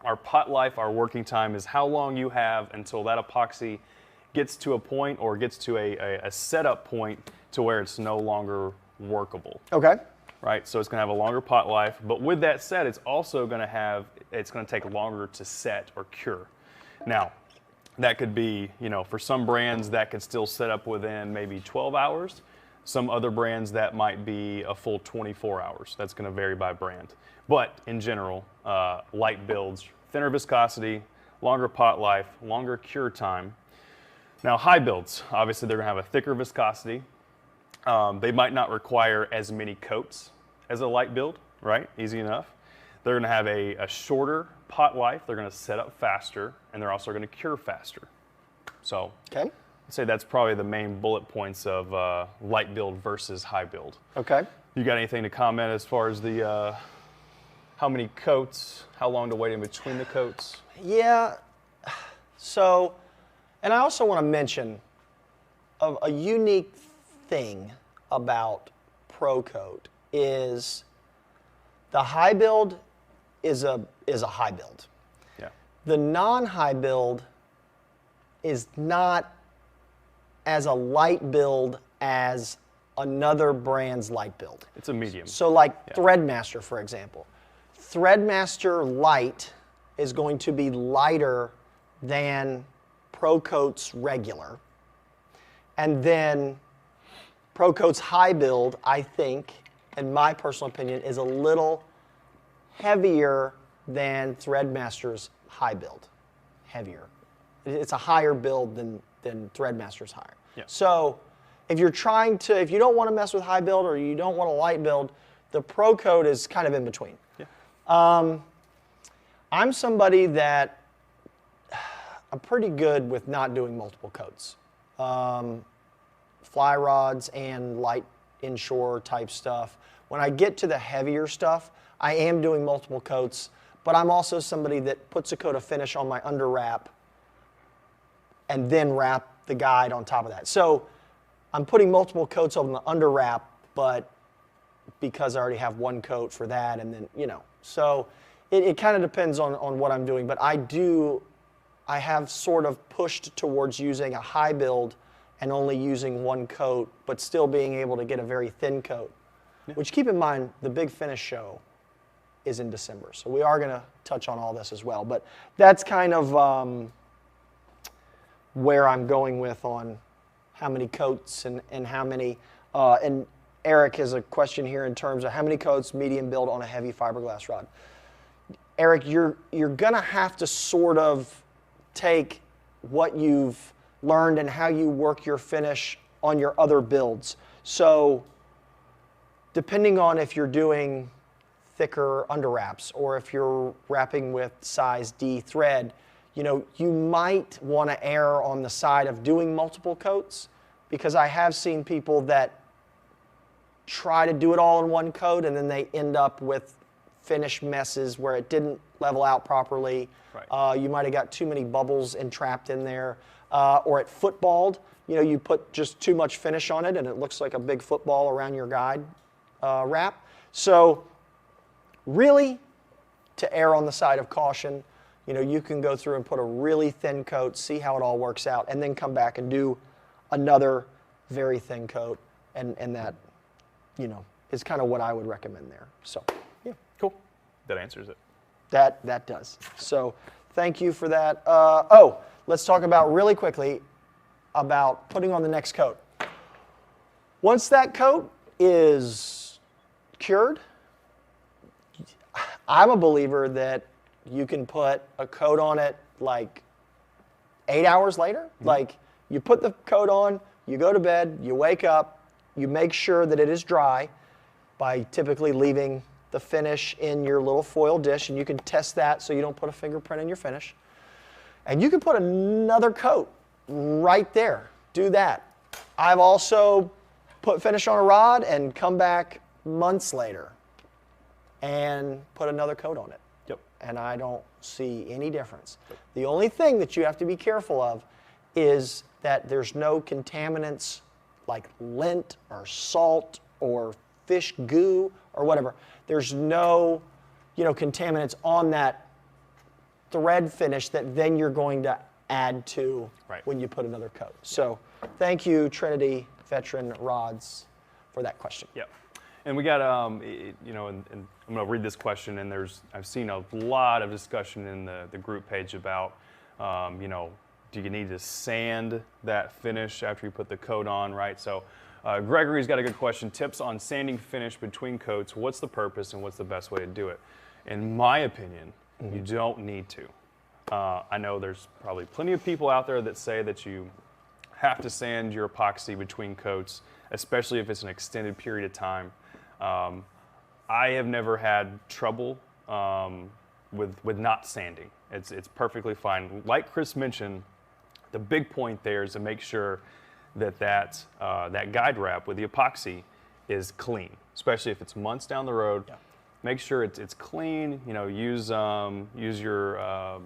Our pot life, our working time is how long you have until that epoxy gets to a point or gets to a setup point to where it's no longer workable. Okay. Right, so it's going to have a longer pot life, but with that said, it's also going to take longer to set or cure. Now, that could be, you know, for some brands that could still set up within maybe 12 hours. Some other brands that might be a full 24 hours. That's going to vary by brand. But in general, light builds, thinner viscosity, longer pot life, longer cure time. Now high builds, obviously they're going to have a thicker viscosity. They might not require as many coats as a light build, right? Easy enough. They're going to have a shorter pot life. They're going to set up faster, and they're also going to cure faster. So Okay. I'd say that's probably the main bullet points of light build versus high build. Okay. You got anything to comment as far as the how many coats, how long to wait in between the coats? Yeah. So, and I also want to mention a unique thing about ProCoat is the high build is a high build. Yeah. The non-high build is not as a light build as another brand's light build. It's a medium. So like Threadmaster, for example. Threadmaster Light is going to be lighter than ProCoats regular. And then ProCoats High Build, I think, in my personal opinion, is a little heavier than Threadmaster's High Build. Heavier. It's a higher build than Threadmaster's higher. Yeah. So if you're trying to, if you don't want to mess with high build or you don't want a light build, the ProCoat is kind of in between. Yeah. I'm somebody that I'm pretty good with not doing multiple coats. Fly rods and light inshore type stuff. When I get to the heavier stuff, I am doing multiple coats, but I'm also somebody that puts a coat of finish on my under wrap and then wrap the guide on top of that. So I'm putting multiple coats on the under wrap, but because I already have one coat for that, and then, you know. So it kind of depends on what I'm doing, but I have sort of pushed towards using a high build and only using one coat, but still being able to get a very thin coat. Yeah. Which, keep in mind, the Big Finish show is in December, so we are going to touch on all this as well. But that's kind of where I'm going with on how many coats and how many. And Eric has a question here in terms of how many coats medium build on a heavy fiberglass rod. Eric, you're going to have to sort of take what you've learned and how you work your finish on your other builds. So depending on if you're doing thicker under wraps or if you're wrapping with size D thread, you know, you might want to err on the side of doing multiple coats, because I have seen people that try to do it all in one coat and then they end up with finish messes where it didn't level out properly. Right. You might have got too many bubbles entrapped in there. Or it footballed, you know, you put just too much finish on it and it looks like a big football around your guide wrap. So really, to err on the side of caution, you know, you can go through and put a really thin coat, see how it all works out, and then come back and do another very thin coat, and that, you know, is kind of what I would recommend there. So, yeah. Cool. That answers it. That does. So thank you for that. Let's talk about really quickly about putting on the next coat. Once that coat is cured, I'm a believer that you can put a coat on it like 8 hours later. Mm-hmm. Like, you put the coat on, you go to bed, you wake up, you make sure that it is dry by typically leaving the finish in your little foil dish, and you can test that so you don't put a fingerprint in your finish. And you can put another coat right there. Do that. I've also put finish on a rod and come back months later and put another coat on it. Yep. And I don't see any difference. Yep. The only thing that you have to be careful of is that there's no contaminants like lint or salt or fish goo or whatever. There's no, you know, contaminants on that thread finish that then you're going to add to when you put another coat. So thank you, Trinity Veteran Rods, for that question. Yep. And we got, you know, and I'm going to read this question, and I've seen a lot of discussion in the group page about, you know, do you need to sand that finish after you put the coat on, right? So Gregory's got a good question. Tips on sanding finish between coats. What's the purpose and what's the best way to do it? In my opinion, you don't need to. I know there's probably plenty of people out there that say that you have to sand your epoxy between coats, especially if it's an extended period of time. I have never had trouble with not sanding. It's perfectly fine. Like Chris mentioned, the big point there is to make sure that that guide wrap with the epoxy is clean, especially if it's months down the road. Yeah. Make sure it's clean. You know, use your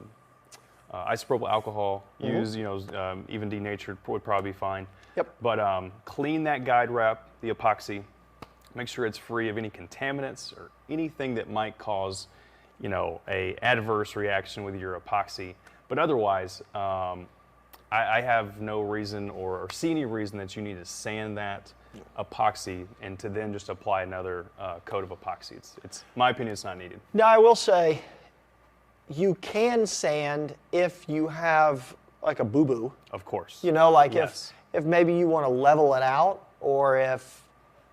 isopropyl alcohol. Use, you know, even denatured would probably be fine. Yep. But clean that guide wrap, the epoxy. Make sure it's free of any contaminants or anything that might cause, you know, a adverse reaction with your epoxy. But otherwise, I have no reason or see any reason that you need to sand that epoxy and to then just apply another coat of epoxy. It's my opinion, it's not needed. Now, I will say, you can sand if you have like a boo-boo. Of course. You know, like Yes. if maybe you want to level it out, or if,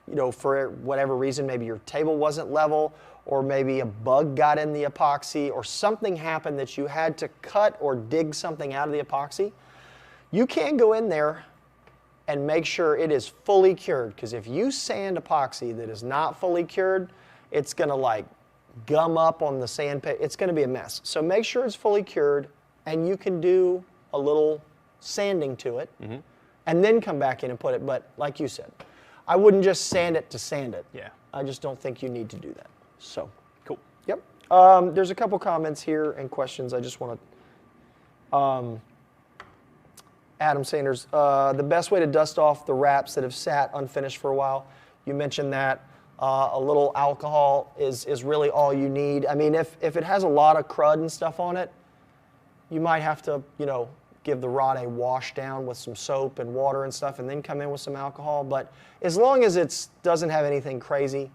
you know, for whatever reason, maybe your table wasn't level, or maybe a bug got in the epoxy, or something happened that you had to cut or dig something out of the epoxy, you can go in there and make sure it is fully cured. Because if you sand epoxy that is not fully cured, it's going to like gum up on the sandpaper. It's going to be a mess. So make sure it's fully cured, and you can do a little sanding to it, and then come back in and put it. But like you said, I wouldn't just sand it to sand it. Yeah. I just don't think you need to do that. So, Cool. yep. There's a couple comments here and questions I just want to. Adam Sanders, the best way to dust off the wraps that have sat unfinished for a while. You mentioned that. A little alcohol is really all you need. I mean, if it has a lot of crud and stuff on it, you might have to, you know, give the rod a wash down with some soap and water and stuff, and then come in with some alcohol. But as long as it doesn't have anything crazy,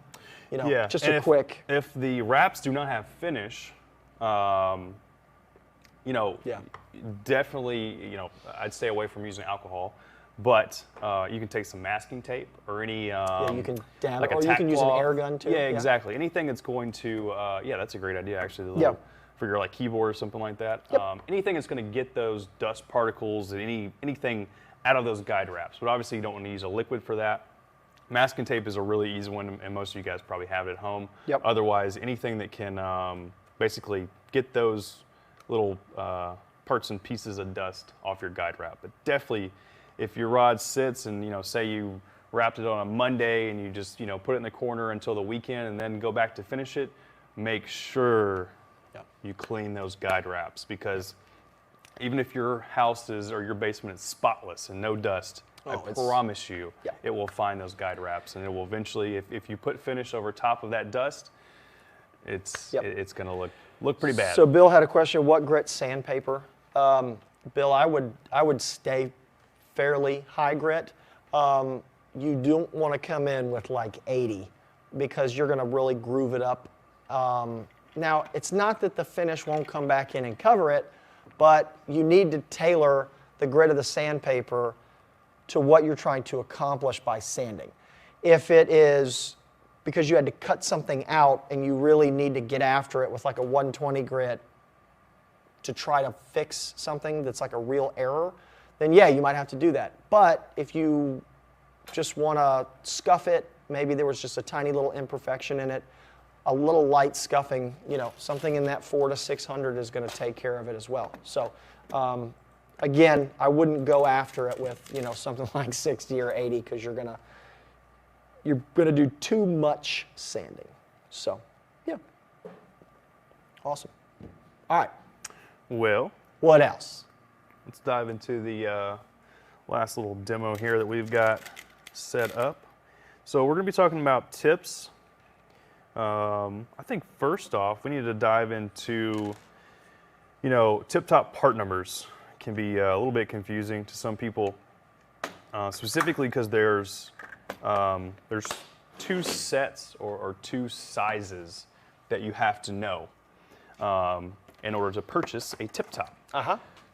you know, Yeah. just and a quick. If the wraps do not have finish, you know, Yeah. definitely, you know, I'd stay away from using alcohol. But you can take some masking tape or any Yeah, you can dab like it, a or you tack can use an cloth. air gun too. Yeah, exactly. Anything that's going to, yeah, that's a great idea actually. Yeah. For your like keyboard or something like that. Yep. Anything that's going to get those dust particles and anything out of those guide wraps. But obviously you don't want to use a liquid for that. Masking tape is a really easy one, and most of you guys probably have it at home. Yep. Otherwise, anything that can basically get those little parts and pieces of dust off your guide wrap. But definitely, if your rod sits and, you know, say you wrapped it on a Monday and you just, you know, put it in the corner until the weekend and then go back to finish it, make sure you clean those guide wraps, because even if your house is or your basement is spotless and no dust, I promise you it will find those guide wraps, and it will eventually, if you put finish over top of that dust, it's going to look pretty bad. So Bill had a question: what grit sandpaper? Bill, I would stay fairly high grit. You don't want to come in with like 80, because you're going to really groove it up. Now, it's not that the finish won't come back in and cover it, but you need to tailor the grit of the sandpaper to what you're trying to accomplish by sanding. If it is because you had to cut something out and you really need to get after it with like a 120 grit to try to fix something that's like a real error, then yeah, you might have to do that. But if you just want to scuff it, maybe there was just a tiny little imperfection in it, a little light scuffing, you know, something in that 400 to 600 is going to take care of it as well. So, again, I wouldn't go after it with, you know, something like 60 or 80, because you're gonna do too much sanding. So, yeah, awesome. All right. Well, What else? let's dive into the last little demo here that we've got set up. So we're going to be talking about tips. I think first off, we need to dive into, you know, tip-top part numbers. Can be a little bit confusing to some people, specifically because there's two sets or two sizes that you have to know in order to purchase a tip-top.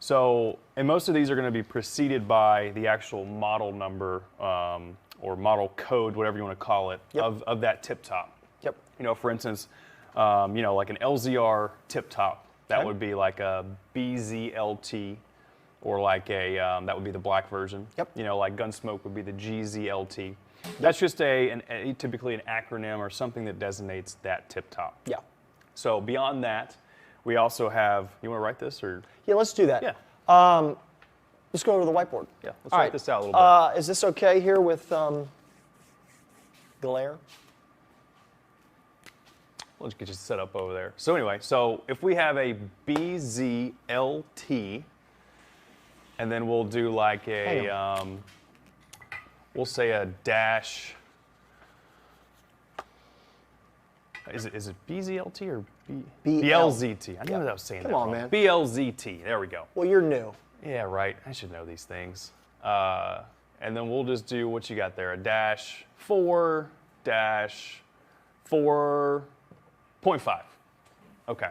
So, and most of these are going to be preceded by the actual model number or model code, whatever you want to call it, of that tip-top. Yep. You know, for instance, you know, like an LZR tip-top, that would be like a BZLT, or like a, that would be the black version. Yep. You know, like Gunsmoke would be the GZLT. That's just typically an acronym or something that designates that tip-top. Yeah. So beyond that, we also have, you want to write this or? Yeah, let's do that. Yeah. Let's go over to the whiteboard. Yeah, let's All write right. this out a little bit. Is this okay here with glare? We'll just get you set up over there. So anyway, so if we have a BZLT, and then we'll do like a, we'll say a dash, is it BZLT or BLZT? I knew what I was saying. Come on, man. BLZT, there we go. Well, you're new. Yeah, right. I should know these things. And then we'll just do what you got there, a dash 4 dash 4.5. Okay.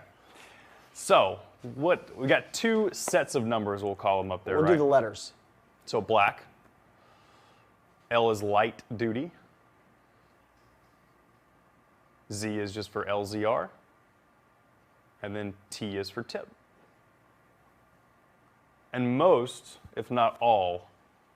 So we got 2 sets of numbers, we'll call them up there, We'll right? do the letters. So black, L is light duty, Z is just for LZR, and then T is for tip. And most, if not all,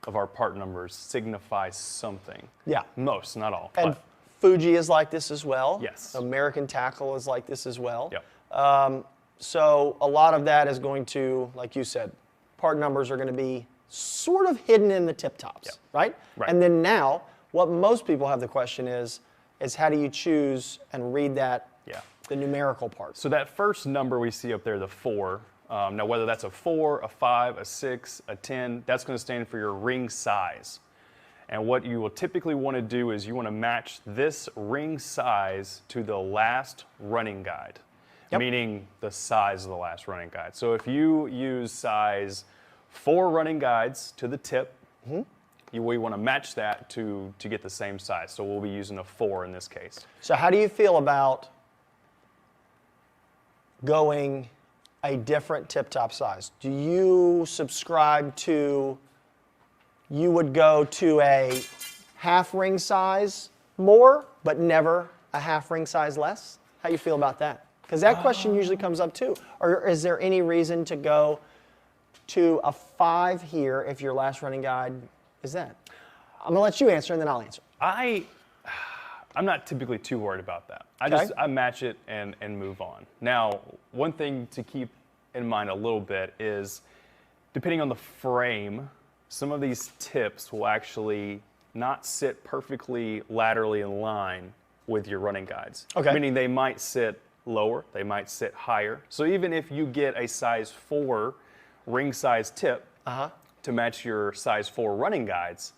of our part numbers signify something. Yeah. Most, not all. And but Fuji is like this as well. Yes. American Tackle is like this as well. Yep. So a lot of that is going to, like you said, part numbers are going to be sort of hidden in the tip tops, Yep. right? Right. And then now, what most people have the question is how do you choose and read that, Yeah. the numerical part? So that first number we see up there, the 4, now whether that's a 4, a 5, a 6, a 10, that's going to stand for your ring size. And what you will typically want to do is you want to match this ring size to the last running guide, Yep. meaning the size of the last running guide. So if you use size 4 running guides to the tip, we want to match that to get the same size. So we'll be using a 4 in this case. So how do you feel about going a different tip top size? Do you subscribe to, you would go to a half ring size more, but never a half ring size less? How do you feel about that? Because that question usually comes up too. Or is there any reason to go to a 5 here if your last running guide is that? I'm gonna let you answer and then I'll answer. I'm not typically too worried about that. Okay. I match it and move on. Now, one thing to keep in mind a little bit is, depending on the frame, some of these tips will actually not sit perfectly laterally in line with your running guides. Okay. Meaning they might sit lower, they might sit higher. So even if you get a size 4 ring size tip to match your size 4 running guides,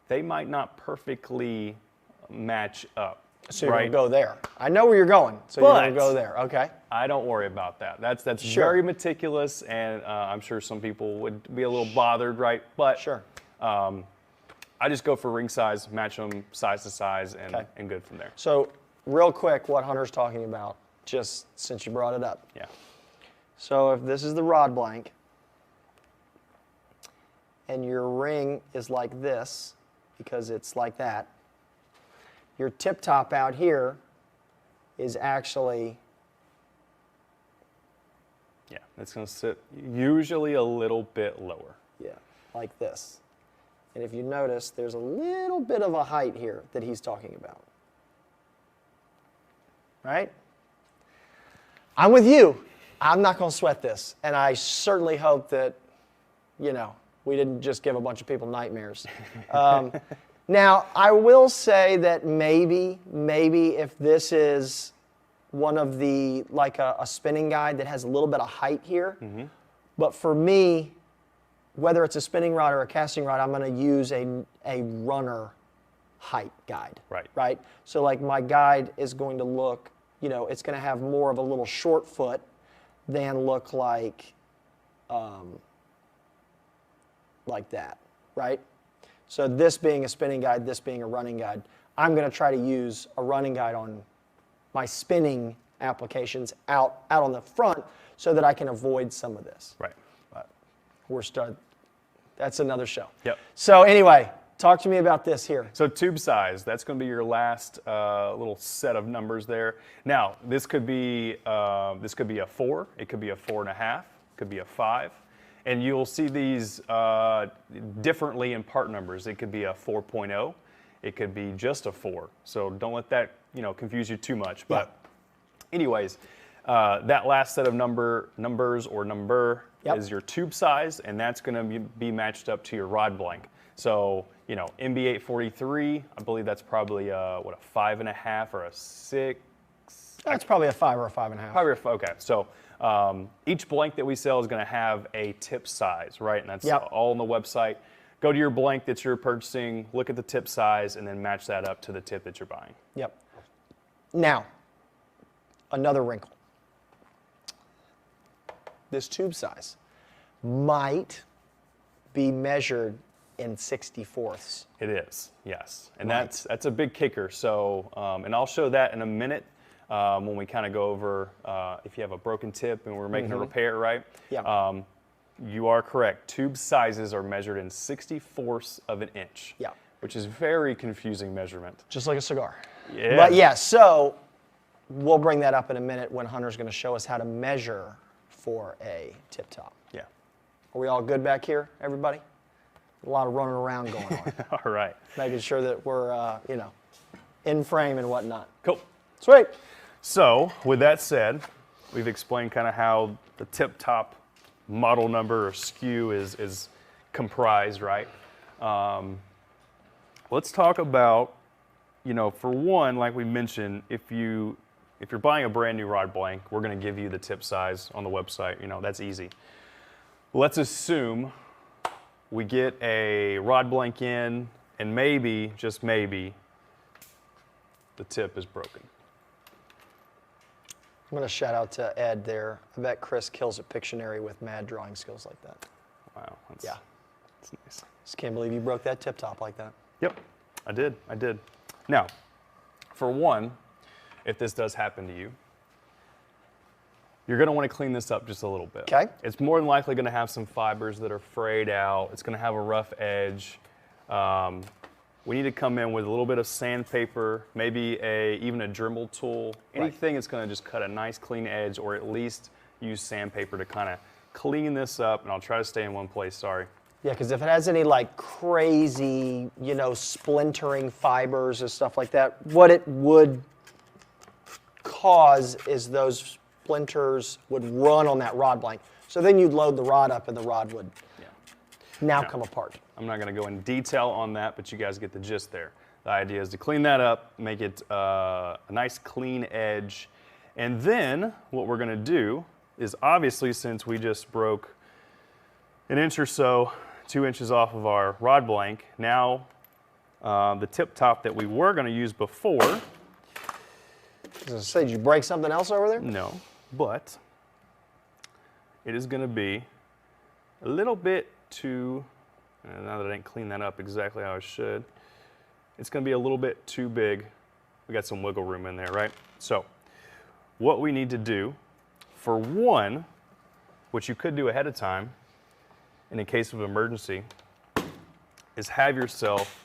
they might not perfectly match up. So you're right? gonna go there. I know where you're going, so you're gonna But- go there. Okay. I don't worry about that. That's Sure. very meticulous, and I'm sure some people would be a little bothered, right? But Sure. I just go for ring size, match them size to size, and, Okay. and good from there. So, real quick, what Hunter's talking about, just since you brought it up. Yeah. So, if this is the rod blank, and your ring is like this, because it's like that, your tip top out here is actually, Yeah, it's going to sit usually a little bit lower. yeah, like this. And if you notice, there's a little bit of a height here that he's talking about. Right? I'm with you. I'm not going to sweat this. And I certainly hope that, you know, we didn't just give a bunch of people nightmares. Now, I will say that maybe if this is one of the, like a spinning guide that has a little bit of height here, but for me, whether it's a spinning rod or a casting rod, I'm going to use a runner height guide. Right. Right? So like my guide is going to look, you know, it's going to have more of a little short foot than look like that, right? So this being a spinning guide, this being a running guide, I'm going to try to use a running guide on my spinning applications out on the front so that I can avoid some of this. Right. But we're starting. That's another show. Yep. So anyway, talk to me about this here. So tube size, that's going to be your last little set of numbers there. Now, this could be a 4, it could be a 4.5, it could be a 5. And you'll see these differently in part numbers. It could be a 4.0, it could be just a 4. So don't let that confuse you too much. But anyways, that last set of numbers or number is your tube size, and that's going to be matched up to your rod blank. So MB843, I believe that's probably a 5.5 or a 6. That's probably a 5 or a 5.5. Probably okay. So each blank that we sell is going to have a tip size, right? And that's all on the website. Go to your blank that you're purchasing, look at the tip size, and then match that up to the tip that you're buying. Yep. Now, another wrinkle. This tube size might be measured in 64ths. It is, yes. And Right. that's a big kicker. So, and I'll show that in a minute when we kind of go over if you have a broken tip and we're making a repair, right? Yeah. You are correct. Tube sizes are measured in 64ths of an inch. Yeah. Which is very confusing measurement. Just like a cigar. Yeah. But yeah, so we'll bring that up in a minute when Hunter's going to show us how to measure for a tip top. Yeah. Are we all good back here, everybody? A lot of running around going on. All right. Making sure that we're, in frame and whatnot. Cool. Sweet. So, with that said, we've explained kind of how the tip top model number or SKU is comprised, right? Let's talk about, for one, like we mentioned, if you're buying a brand new rod blank, we're going to give you the tip size on the website. That's easy. Let's assume we get a rod blank in, and maybe, just maybe, the tip is broken. I'm going to shout out to Ed there. I bet Chris kills at Pictionary with mad drawing skills like that. Wow. That's nice. Just can't believe you broke that tip top like that. Yep, I did. Now, for one, if this does happen to you, you're going to want to clean this up just a little bit. Okay. It's more than likely going to have some fibers that are frayed out. It's going to have a rough edge. We need to come in with a little bit of sandpaper, maybe even a Dremel tool, anything that's going to just cut a nice clean edge, or at least use sandpaper to kind of clean this up. And I'll try to stay in one place, sorry. Yeah, because if it has any like crazy, splintering fibers and stuff like that, what it would cause is those splinters would run on that rod blank. So then you'd load the rod up and the rod would now come apart. I'm not going to go in detail on that, but you guys get the gist there. The idea is to clean that up, make it a nice clean edge, and then what we're going to do is, obviously, since we just broke an inch or so, 2 inches off of our rod blank, now the tip top that we were going to use before. I was going to say, did you break something else over there? No, but it is going to be a little bit too, now that I didn't clean that up exactly how I should, it's going to be a little bit too big. We got some wiggle room in there, right? So what we need to do, for one, which you could do ahead of time in a case of emergency, is have yourself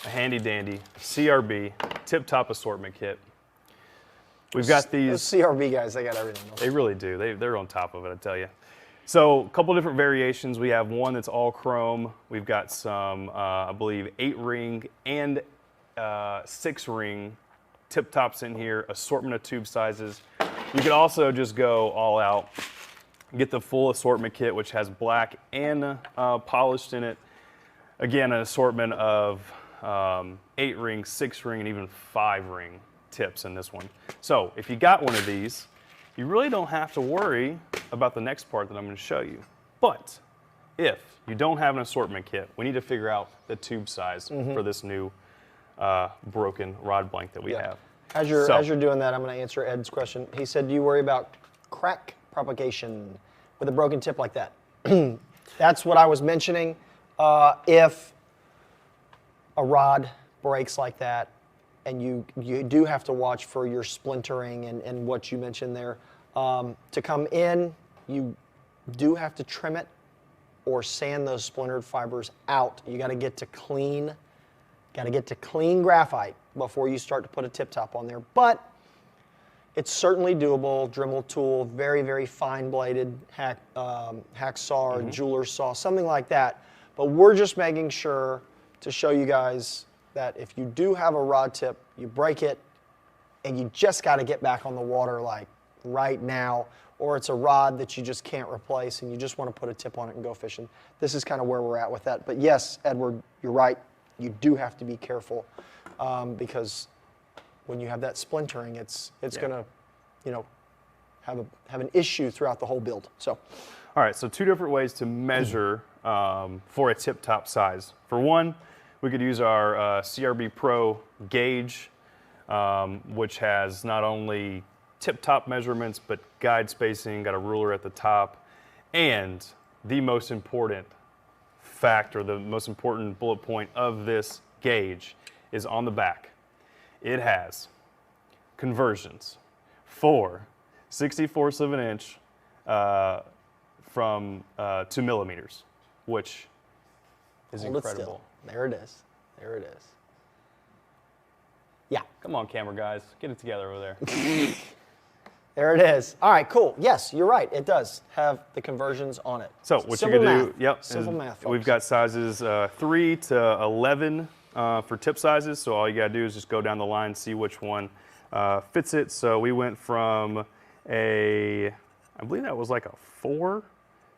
a handy dandy CRB tip top assortment kit. We've got these. Those CRB guys, they got everything. They really do. They're on top of it, I tell you. So a couple different variations. We have one that's all chrome. We've got some, I believe, 8-ring and 6-ring tip tops in here, assortment of tube sizes. You could also just go all out, get the full assortment kit, which has black and polished in it. Again, an assortment of 8-ring, 6-ring, and even 5-ring tips in this one. So if you got one of these, you really don't have to worry about the next part that I'm going to show you. But if you don't have an assortment kit, we need to figure out the tube size for this new broken rod blank that we have. As you're doing that, I'm going to answer Ed's question. He said, do you worry about crack propagation with a broken tip like that? That's what I was mentioning. If a rod breaks like that, and you do have to watch for your splintering and what you mentioned there. To come in, you do have to trim it or sand those splintered fibers out. You got to get to clean graphite before you start to put a tip top on there. But it's certainly doable. Dremel tool, very, very fine bladed hacksaw or jeweler's saw, something like that. But we're just making sure to show you guys that if you do have a rod tip, you break it, and you just got to get back on the water like right now, or it's a rod that you just can't replace and you just want to put a tip on it and go fishing. This is kind of where we're at with that. But yes, Edward, you're right. You do have to be careful because when you have that splintering, it's going to, have an issue throughout the whole build. So, all right. So 2 different ways to measure for a tip top size. For one, we could use our CRB Pro gauge, which has not only tip top measurements, but guide spacing, got a ruler at the top, and the most important fact or the most important bullet point of this gauge is on the back. It has conversions for 64ths of an inch from 2 millimeters, which is Hold it incredible. still. There it is. There it is. Yeah. Come on, camera guys, get it together over there. There it is. All right, cool. Yes, you're right. It does have the conversions on it. So what Simple you're gonna math. do? Yep. Simple is math. We've folks. got sizes 3 to 11 for tip sizes. So all you gotta do is just go down the line, see which one fits it. So we went from I believe that was like a 4,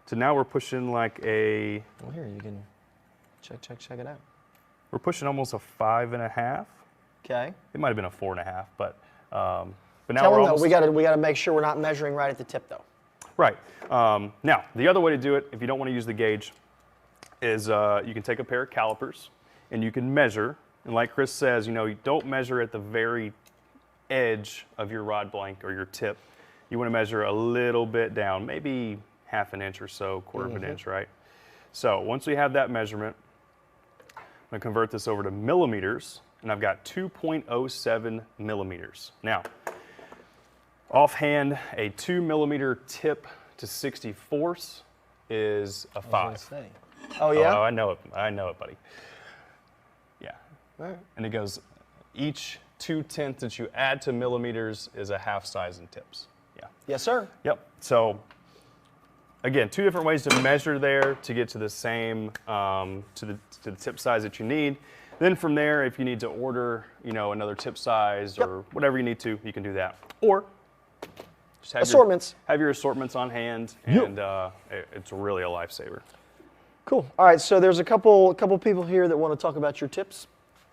to now we're pushing like a. Well, here you can check it out. We're pushing almost a 5.5. Okay. It might have been a 4.5, but now Tell we're them though, almost. we got to make sure we're not measuring right at the tip though. Right. Now, the other way to do it, if you don't want to use the gauge, is you can take a pair of calipers and you can measure. And like Chris says, you don't measure at the very edge of your rod blank or your tip. You want to measure a little bit down, maybe half an inch or so, quarter of an inch, right? So once we have that measurement, I'm going to convert this over to millimeters, and I've got 2.07 millimeters. Now, offhand, a 2 millimeter tip to 64ths is a 5. Oh yeah. Oh, I know it. I know it, buddy. Yeah. All right. And it goes, each 2/10 that you add to millimeters is a half size in tips. Yeah. Yes, sir. Yep. So again, 2 different ways to measure there to get to the same to the tip size that you need. Then from there, if you need to order, another tip size or whatever you need to, you can do that. Or just have Assortments. Have your assortments on hand, and it's really a lifesaver. Cool. All right, so there's a couple people here that want to talk about your tips.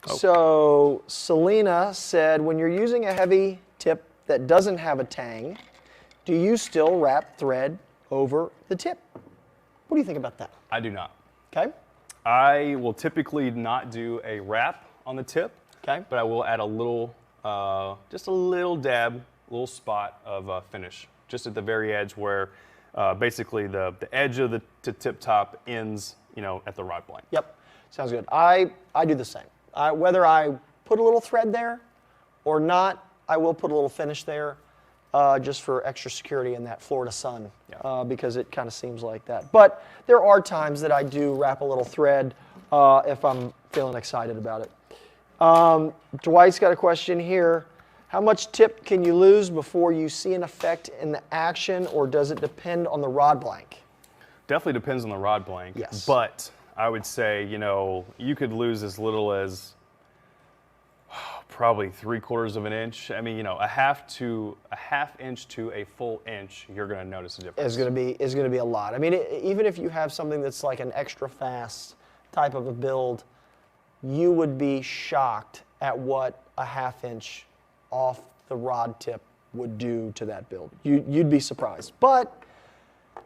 Oh. So Selena said, when you're using a heavy tip that doesn't have a tang, do you still wrap thread over the tip? What do you think about that? I do not. Okay. I will typically not do a wrap on the tip, Okay. but I will add a little, just a little dab, little spot of finish, just at the very edge where basically the edge of the tip top ends, at the rod blank. Yep. Sounds good. I do the same. Whether I put a little thread there or not, I will put a little finish there just for extra security in that Florida sun because it kind of seems like that. But there are times that I do wrap a little thread if I'm feeling excited about it. Dwight's got a question here. How much tip can you lose before you see an effect in the action, or does it depend on the rod blank? Definitely depends on the rod blank. Yes. But I would say, you could lose as little as probably 3/4 of an inch. I mean, a half inch to a full inch, you're going to notice a difference. Is going to be a lot. I mean, even if you have something that's like an extra fast type of a build, you would be shocked at what a half inch off the rod tip would do to that build. You'd be surprised. But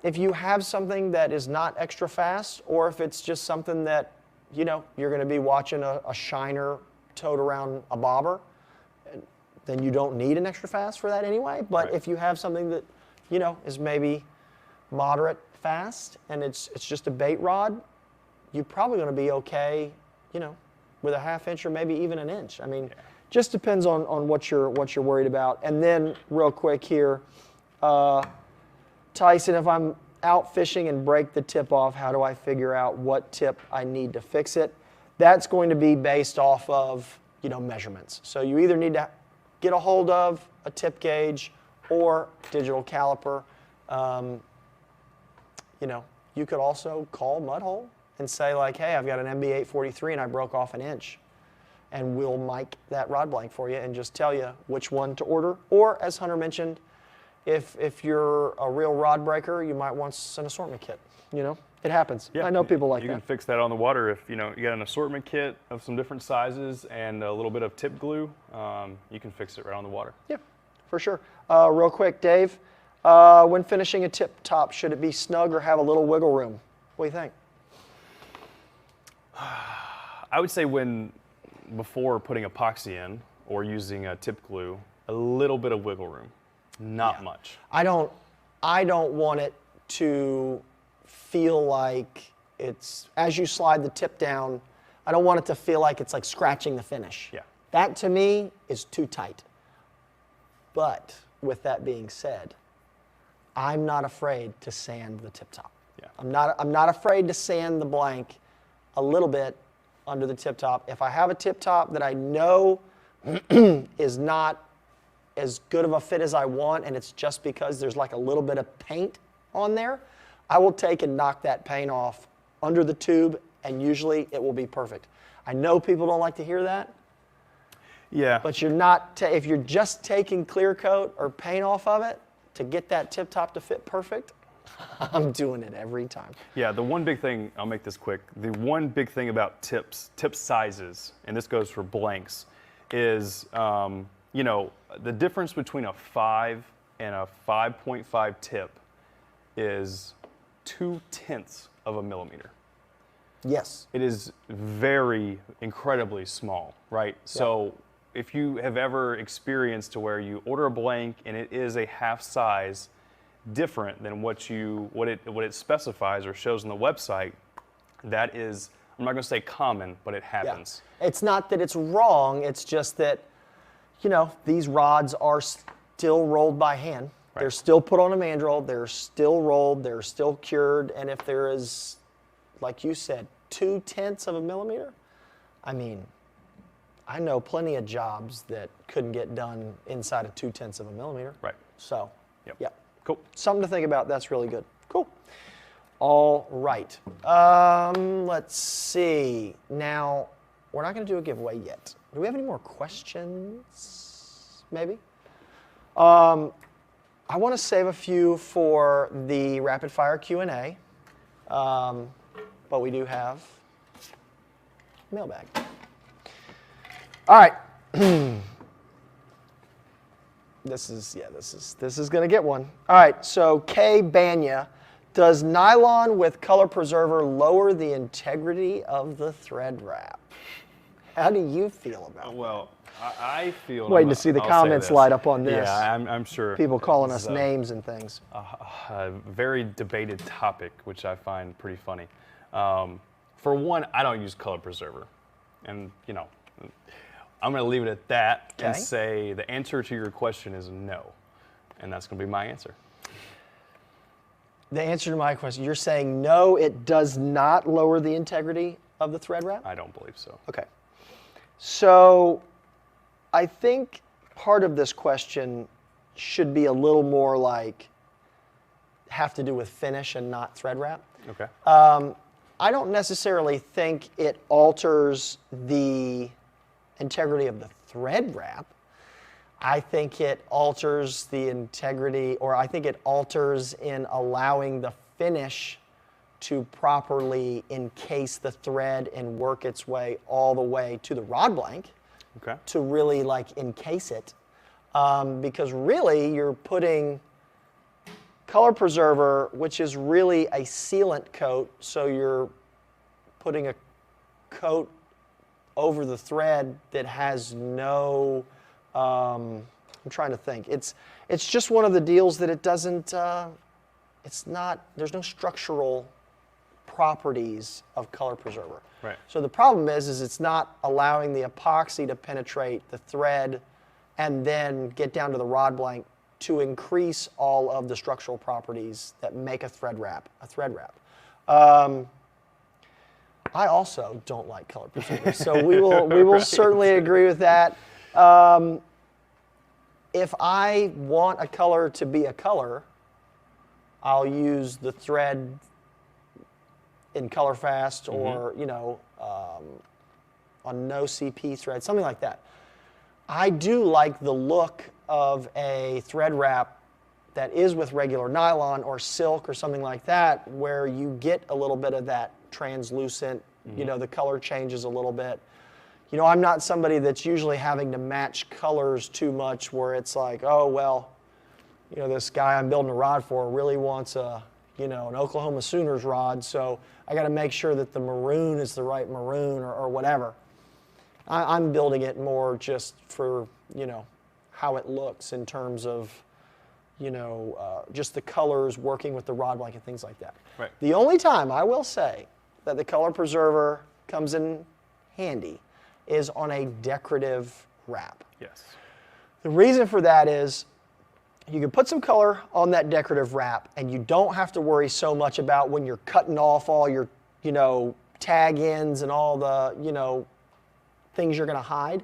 if you have something that is not extra fast, or if it's just something that, you're going to be watching a shiner towed around a bobber, then you don't need an extra fast for that anyway. But if you have something that, is maybe moderate fast and it's just a bait rod, you're probably going to be okay, with a half inch or maybe even an inch. I mean, just depends on what you're worried about. And then real quick here, Tyson, if I'm out fishing and break the tip off, how do I figure out what tip I need to fix it? That's going to be based off of, measurements. So you either need to get a hold of a tip gauge or digital caliper. You could also call Mudhole and say like, hey, I've got an MB 843 and I broke off an inch. And we'll mic that rod blank for you and just tell you which one to order. Or as Hunter mentioned, if you're a real rod breaker, you might want an assortment kit. It happens. Yeah, I know people like you that. can fix that on the water if you got an assortment kit of some different sizes and a little bit of tip glue. You can fix it right on the water. Yeah, for sure. Real quick, Dave, when finishing a tip top, should it be snug or have a little wiggle room? What do you think? I would say before putting epoxy in or using a tip glue, a little bit of wiggle room, not much. I don't want it to feel like it's as you slide the tip down, I don't want it to feel like it's like scratching the finish. Yeah. That to me is too tight. But with that being said, I'm not afraid to sand the tip top. Yeah. I'm not afraid to sand the blank a little bit under the tip top. If I have a tip top that I know is not as good of a fit as I want, and it's just because there's like a little bit of paint on there, I will take and knock that paint off under the tube, and usually it will be perfect. I know people don't like to hear that, Yeah. but you're not, if you're just taking clear coat or paint off of it to get that tip top to fit perfect, I'm doing it every time. Yeah, the one big thing, I'll make this quick, the one big thing about tip sizes, and this goes for blanks, is you know, the difference between a 5 and a 5.5 tip is 0.2 of a millimeter. Yes. It is very incredibly small, right? So if you have ever experienced to where you order a blank and it is a half size different than what it specifies or shows on the website, that is, I'm not going to say common, but it happens. Yeah. It's not that it's wrong, it's just that, you know, these rods are still rolled by hand. Right. They're still put on a mandrel, they're still rolled, they're still cured, and if there is, like you said, 0.2 of a millimeter, I mean, I know plenty of jobs that couldn't get done inside of 0.2 of a millimeter. Right. So, Yep. yeah. Cool. Something to think about. That's really good. Cool. All right. Let's see. Now, we're not going to do a giveaway yet. Do we have any more questions? Maybe. I want to save a few for the rapid fire Q&A, but we do have mailbag. All right. This is going to get one. All right, so Kay Banya, does nylon with color preserver lower the integrity of the thread wrap? How do you feel about it? Well, I feel... Waiting to see the comments light up on this. Yeah, I'm sure. People calling this us is names and things. a very debated topic, which I find pretty funny. For one, I don't use color preserver. And, you know, I'm going to leave it at that and Okay. say the answer to your question is no. And that's going to be my answer. The answer to my question, you're saying no, it does not lower the integrity of the thread wrap? I don't believe so. Okay. So I think part of this question should be a little more like have to do with finish and not thread wrap. Okay. I don't necessarily think it alters the integrity of the thread wrap. I think it alters the integrity, or I think it alters in allowing the finish to properly encase the thread and work its way all the way to the rod blank. Okay. To really like encase it. Because really you're putting color preserver, which is really a sealant coat, so you're putting a coat over the thread that has no, I'm trying to think. It's just one of the deals that it doesn't, it's not, there's no structural properties of color preserver. Right. So the problem is it's not allowing the epoxy to penetrate the thread and then get down to the rod blank to increase all of the structural properties that make a thread wrap a thread wrap. I also don't like color preserver, so we will Right. certainly agree with that. If I want a color to be a color, I'll use the thread in Color Fast or, you know, on no CP thread, something like that. I do like the look of a thread wrap that is with regular nylon or silk or something like that, where you get a little bit of that translucent, you know, the color changes a little bit. You know, I'm not somebody that's usually having to match colors too much where it's like, oh, well, you know, this guy I'm building a rod for really wants a, you know, an Oklahoma Sooners rod, so I got to make sure that the maroon is the right maroon or whatever. I'm building it more just for, you know, how it looks in terms of, you know, just the colors working with the rod blank and things like that. Right. The only time I will say that the color preserver comes in handy is on a decorative wrap. Yes. The reason for that is you can put some color on that decorative wrap and you don't have to worry so much about when you're cutting off all your, tag ends and all the, things you're going to hide.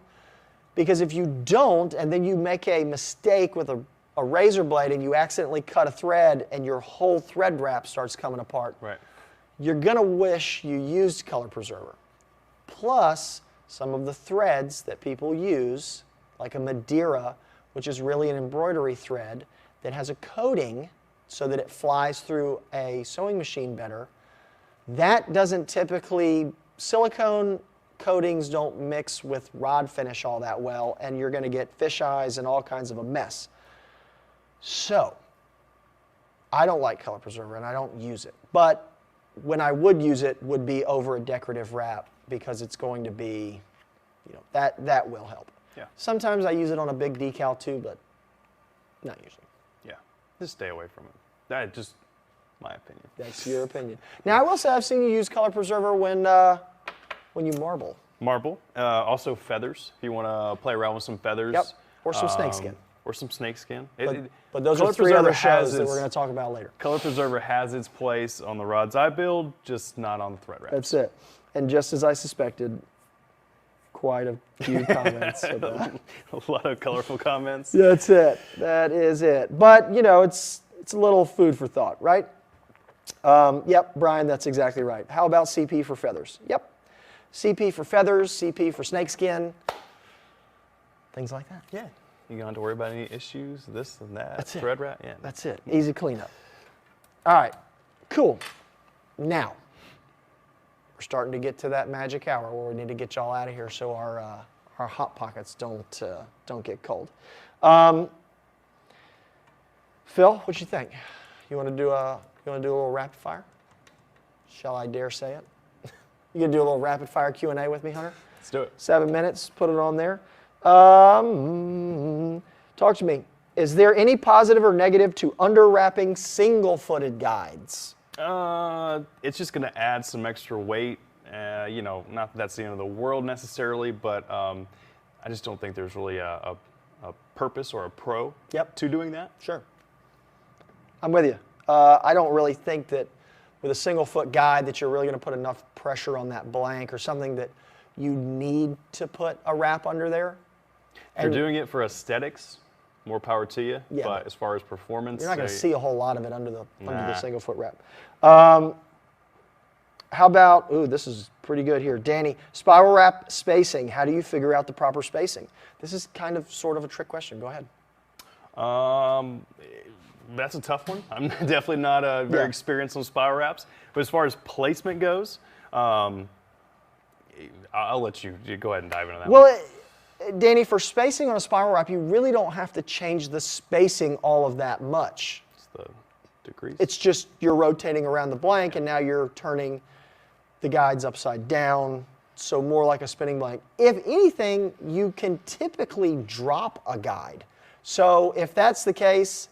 Because if you don't, and then you make a mistake with a razor blade and you accidentally cut a thread and your whole thread wrap starts coming apart, Right. you're going to wish you used color preserver. Plus, some of the threads that people use, like a Madeira, which is really an embroidery thread that has a coating so that it flies through a sewing machine better, that doesn't typically, silicone coatings don't mix with rod finish all that well, and you're going to get fish eyes and all kinds of a mess. So, I don't like color preserver and I don't use it. But when I would use it would be over a decorative wrap because it's going to be, that will help. Yeah. Sometimes I use it on a big decal too, but not usually. Yeah. Just stay away from it. That's just my opinion. That's your opinion. Now, I will say I've seen you use color preserver when you marble. Marble. Also feathers. If you want to play around with some feathers. Yep. Or some snakeskin. Or some snakeskin. But those Color are 3 other preserver has shows that its- we're going to talk about later. Color preserver has its place on the rods I build, just not on the thread wraps. That's it. And just as I suspected, quite a few comments about A lot of colorful comments. That's it. That is it. But, it's a little food for thought, right? Yep, Brian, that's exactly right. How about CP for feathers? Yep. CP for feathers, CP for snakeskin, things like that. Yeah. You don't have to worry about any issues, this and that. That's it. Thread wrap. Yeah. That's it. Easy cleanup. All right, cool. Now, we're starting to get to that magic hour where we need to get y'all out of here so our hot pockets don't get cold. Phil, what you think? You want to do a little rapid fire? Shall I dare say it? You gonna do a little rapid fire Q&A with me, Hunter? Let's do it. 7 minutes. Put it on there. Talk to me. Is there any positive or negative to under-wrapping single-footed guides? It's just going to add some extra weight. Not that that's the end of the world necessarily, but I just don't think there's really a purpose or a pro to doing that. Sure. I'm with you. I don't really think that with a single-foot guide that you're really going to put enough pressure on that blank or something that you need to put a wrap under there. If you're doing it for aesthetics, more power to you. Yeah, but as far as performance, You're not going to see a whole lot of it under the single-foot wrap. How about, this is pretty good here. Danny, spiral wrap spacing. How do you figure out the proper spacing? This is kind of sort of a trick question. Go ahead. That's a tough one. I'm definitely not very experienced on spiral wraps. But as far as placement goes, I'll let you go ahead and dive into that one. Danny, for spacing on a spiral wrap, you really don't have to change the spacing all of that much. It's the degrees. It's just you're rotating around the blank, and now you're turning the guides upside down, so more like a spinning blank. If anything, you can typically drop a guide. So if that's the case,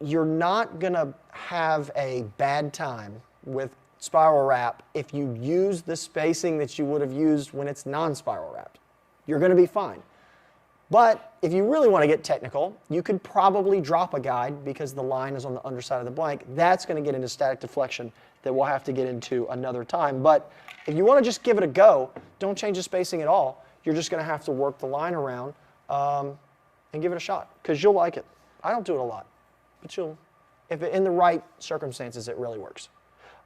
you're not going to have a bad time with spiral wrap if you use the spacing that you would have used when it's non-spiral wrapped. You're going to be fine. But if you really want to get technical, you could probably drop a guide because the line is on the underside of the blank. That's going to get into static deflection that we'll have to get into another time. But if you want to just give it a go, don't change the spacing at all. You're just going to have to work the line around and give it a shot because you'll like it. I don't do it a lot, but in the right circumstances, it really works.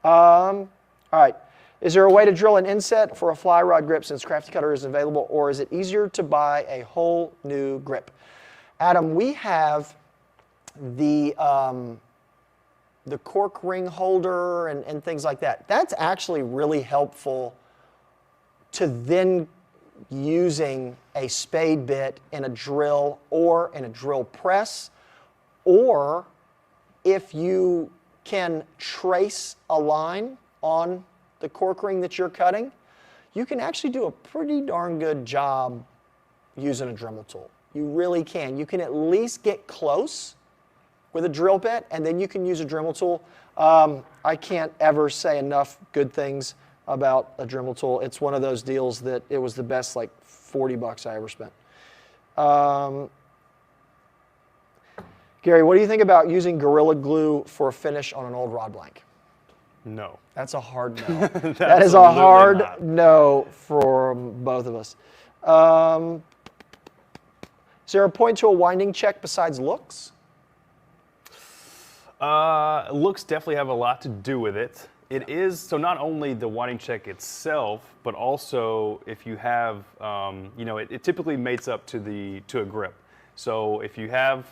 All right. Is there a way to drill an inset for a fly rod grip since Crafty Cutter isn't available, or is it easier to buy a whole new grip? Adam, we have the cork ring holder and things like that. That's actually really helpful to then using a spade bit in a drill or in a drill press, or if you can trace a line on the cork ring that you're cutting, you can actually do a pretty darn good job using a Dremel tool. You really can. You can at least get close with a drill bit, and then you can use a Dremel tool. I can't ever say enough good things about a Dremel tool. It's one of those deals that it was the best, like, $40 I ever spent. Gary, what do you think about using Gorilla Glue for a finish on an old rod blank? No. That's a hard no. That is a hard not. no for both of us. Is there a point to a winding check besides looks? Looks definitely have a lot to do with it. It is, so not only the winding check itself, but also if you have, it typically mates up to a grip. So if you have,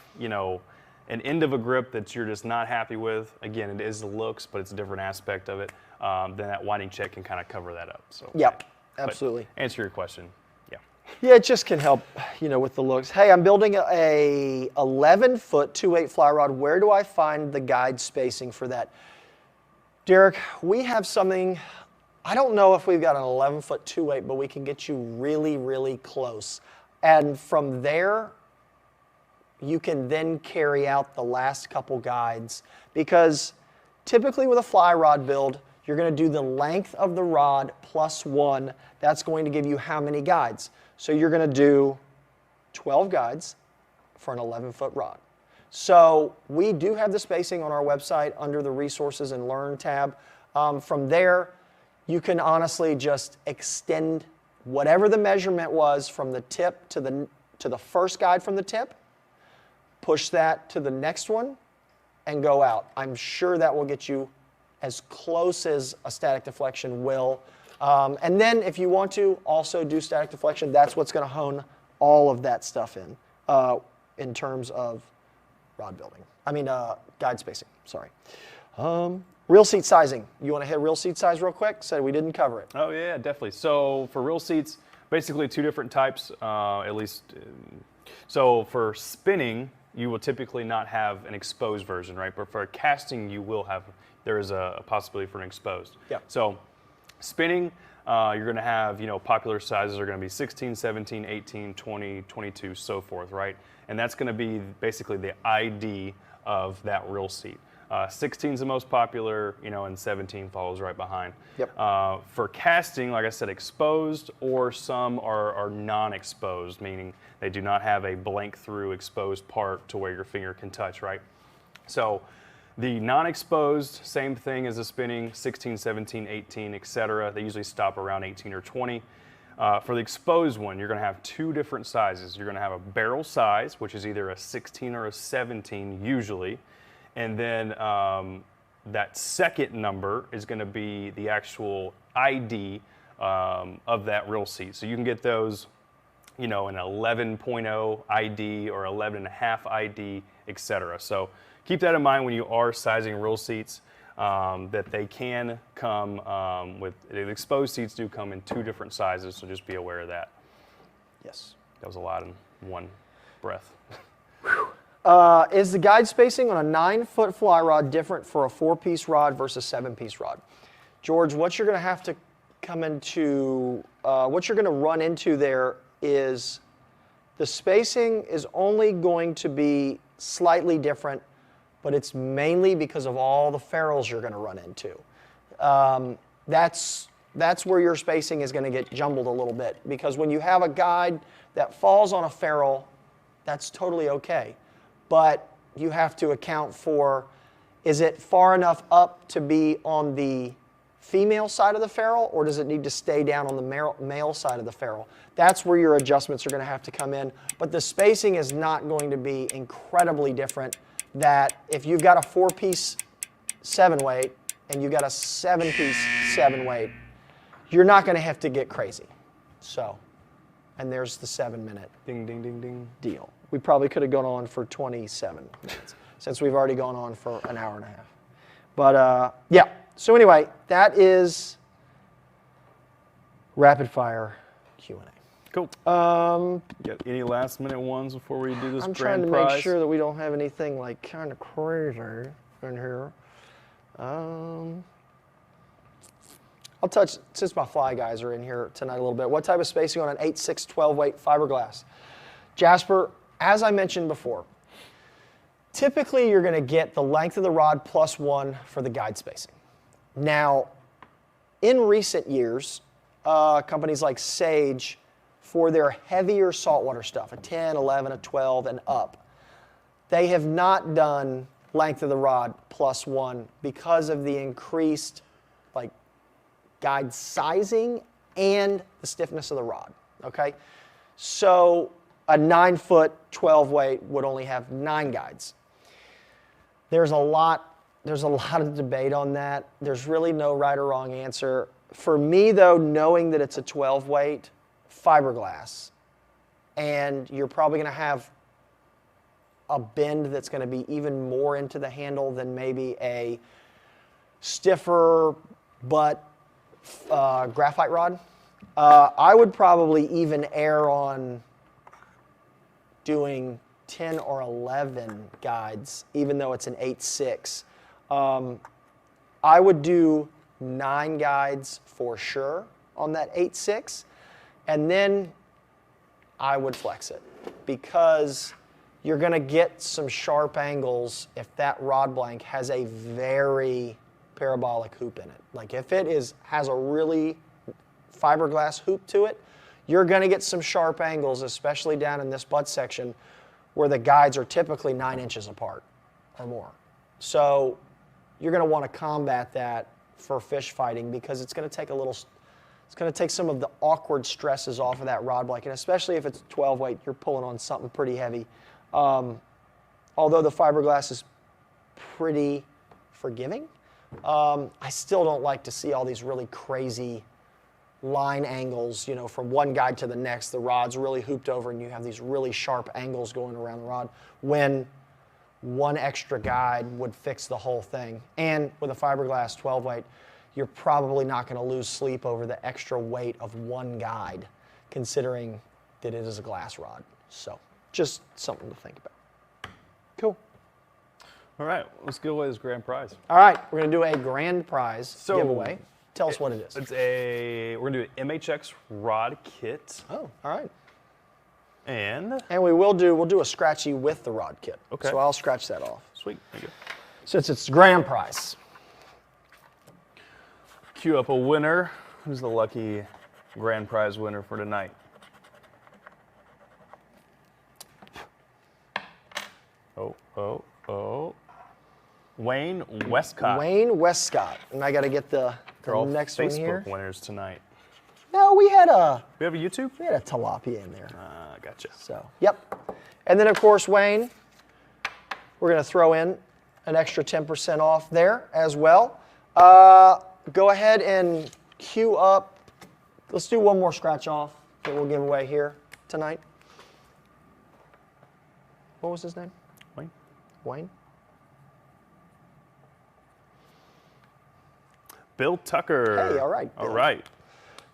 an end of a grip that you're just not happy with, again, it is the looks, but it's a different aspect of it, then that winding check can kind of cover that up. So, yep, absolutely. But answer your question, yeah. Yeah, it just can help, with the looks. Hey, I'm building a 11-foot 2/8 fly rod. Where do I find the guide spacing for that? Derek, we have something, I don't know if we've got an 11-foot 2/8, but we can get you really, really close. And from there, you can then carry out the last couple guides, because typically with a fly rod build, you're going to do the length of the rod plus 1. That's going to give you how many guides? So you're going to do 12 guides for an 11-foot rod. So we do have the spacing on our website under the Resources and Learn tab. From there, you can honestly just extend whatever the measurement was from the tip to the first guide from the tip, push that to the next one, and go out. I'm sure that will get you as close as a static deflection will. And then if you want to also do static deflection, that's what's going to hone all of that stuff in terms of rod building. Guide spacing, sorry. Reel seat sizing. You want to hit reel seat size real quick? Said we didn't cover it. Oh yeah, definitely. So for reel seats, basically two different types, at least. So for spinning, you will typically not have an exposed version, right? But for casting, there is a possibility for an exposed. Yeah. So spinning, you're going to have, popular sizes are going to be 16, 17, 18, 20, 22, so forth, right? And that's going to be basically the ID of that reel seat. 16 is the most popular, and 17 follows right behind. Yep. For casting, like I said, exposed, or some are non-exposed, meaning they do not have a blank through exposed part to where your finger can touch, right? So the non-exposed, same thing as the spinning, 16, 17, 18, etc. They usually stop around 18 or 20. For the exposed one, you're going to have two different sizes. You're going to have a barrel size, which is either a 16 or a 17 usually, and then that second number is going to be the actual ID of that reel seat. So you can get those, an 11.0 ID or 11.5 ID, etc. So keep that in mind when you are sizing reel seats, that they can come the exposed seats do come in two different sizes, so just be aware of that. Yes. That was a lot in one breath. Is the guide spacing on a 9-foot fly rod different for a 4-piece rod versus 7-piece rod? George, what you're going to have to what you're going to run into there is the spacing is only going to be slightly different, but it's mainly because of all the ferrules you're going to run into. That's where your spacing is going to get jumbled a little bit, because when you have a guide that falls on a ferrule, that's totally okay. But you have to account for, is it far enough up to be on the female side of the ferrule, or does it need to stay down on the male side of the ferrule? That's where your adjustments are going to have to come in. But the spacing is not going to be incredibly different, that if you've got a 4-piece 7-weight and you've got a 7-piece 7-weight, you're not going to have to get crazy. So, and there's the 7-minute Ding, ding, ding, ding. deal. We probably could have gone on for 27 minutes since we've already gone on for an hour and a half. But yeah, so anyway, that is rapid fire Q&A. Cool. Got any last minute ones before we do this I'm grand trying to prize? make sure that we don't have anything like kind of crazy in here. I'll touch, since my fly guys are in here tonight a little bit, what type of spacing on an 8/6 12-weight fiberglass? Jasper, as I mentioned before, typically you're going to get the length of the rod plus 1 for the guide spacing. Now, in recent years, companies like Sage, for their heavier saltwater stuff, a 10, 11, a 12, and up, they have not done length of the rod plus 1 because of the increased guide sizing and the stiffness of the rod, okay? So a 9-foot 12 weight would only have 9 guides. There's a lot of debate on that. There's really no right or wrong answer. For me though, knowing that it's a 12 weight, fiberglass, and you're probably going to have a bend that's going to be even more into the handle than maybe a stiffer but graphite rod. I would probably even err on doing 10 or 11 guides, even though it's an 8.6. I would do 9 guides for sure on that 8.6, and then I would flex it because you're going to get some sharp angles if that rod blank has a very parabolic hoop in it. Like if it has a really fiberglass hoop to it, you're going to get some sharp angles, especially down in this butt section where the guides are typically 9 inches apart or more. So you're going to want to combat that for fish fighting because it's going to take some of the awkward stresses off of that rod blank, and especially if it's 12 weight, you're pulling on something pretty heavy. Although the fiberglass is pretty forgiving, I still don't like to see all these really crazy line angles, from one guide to the next. The rod's really hooped over and you have these really sharp angles going around the rod when one extra guide would fix the whole thing. And with a fiberglass 12 weight, you're probably not going to lose sleep over the extra weight of one guide, considering that it is a glass rod. So just something to think about. Cool. All right, let's give away this grand prize. All right, we're going to do a grand prize giveaway. Tell us what it is. We're going to do an MHX Rod Kit. Oh, all right. And we'll do a scratchy with the rod kit. Okay. So I'll scratch that off. Sweet, thank you. Since it's grand prize. Cue up a winner. Who's the lucky grand prize winner for tonight? Oh. Wayne Westcott. Wayne Westcott. And I got to get the They're all next Facebook one here. winners tonight. No, we have a YouTube? We had a tilapia in there. Gotcha. So, yep. And then, of course, Wayne, we're going to throw in an extra 10% off there as well. Go ahead and queue up. Let's do one more scratch off that we'll give away here tonight. What was his name? Wayne. Wayne? Bill Tucker. Hey, all right, Bill. All right.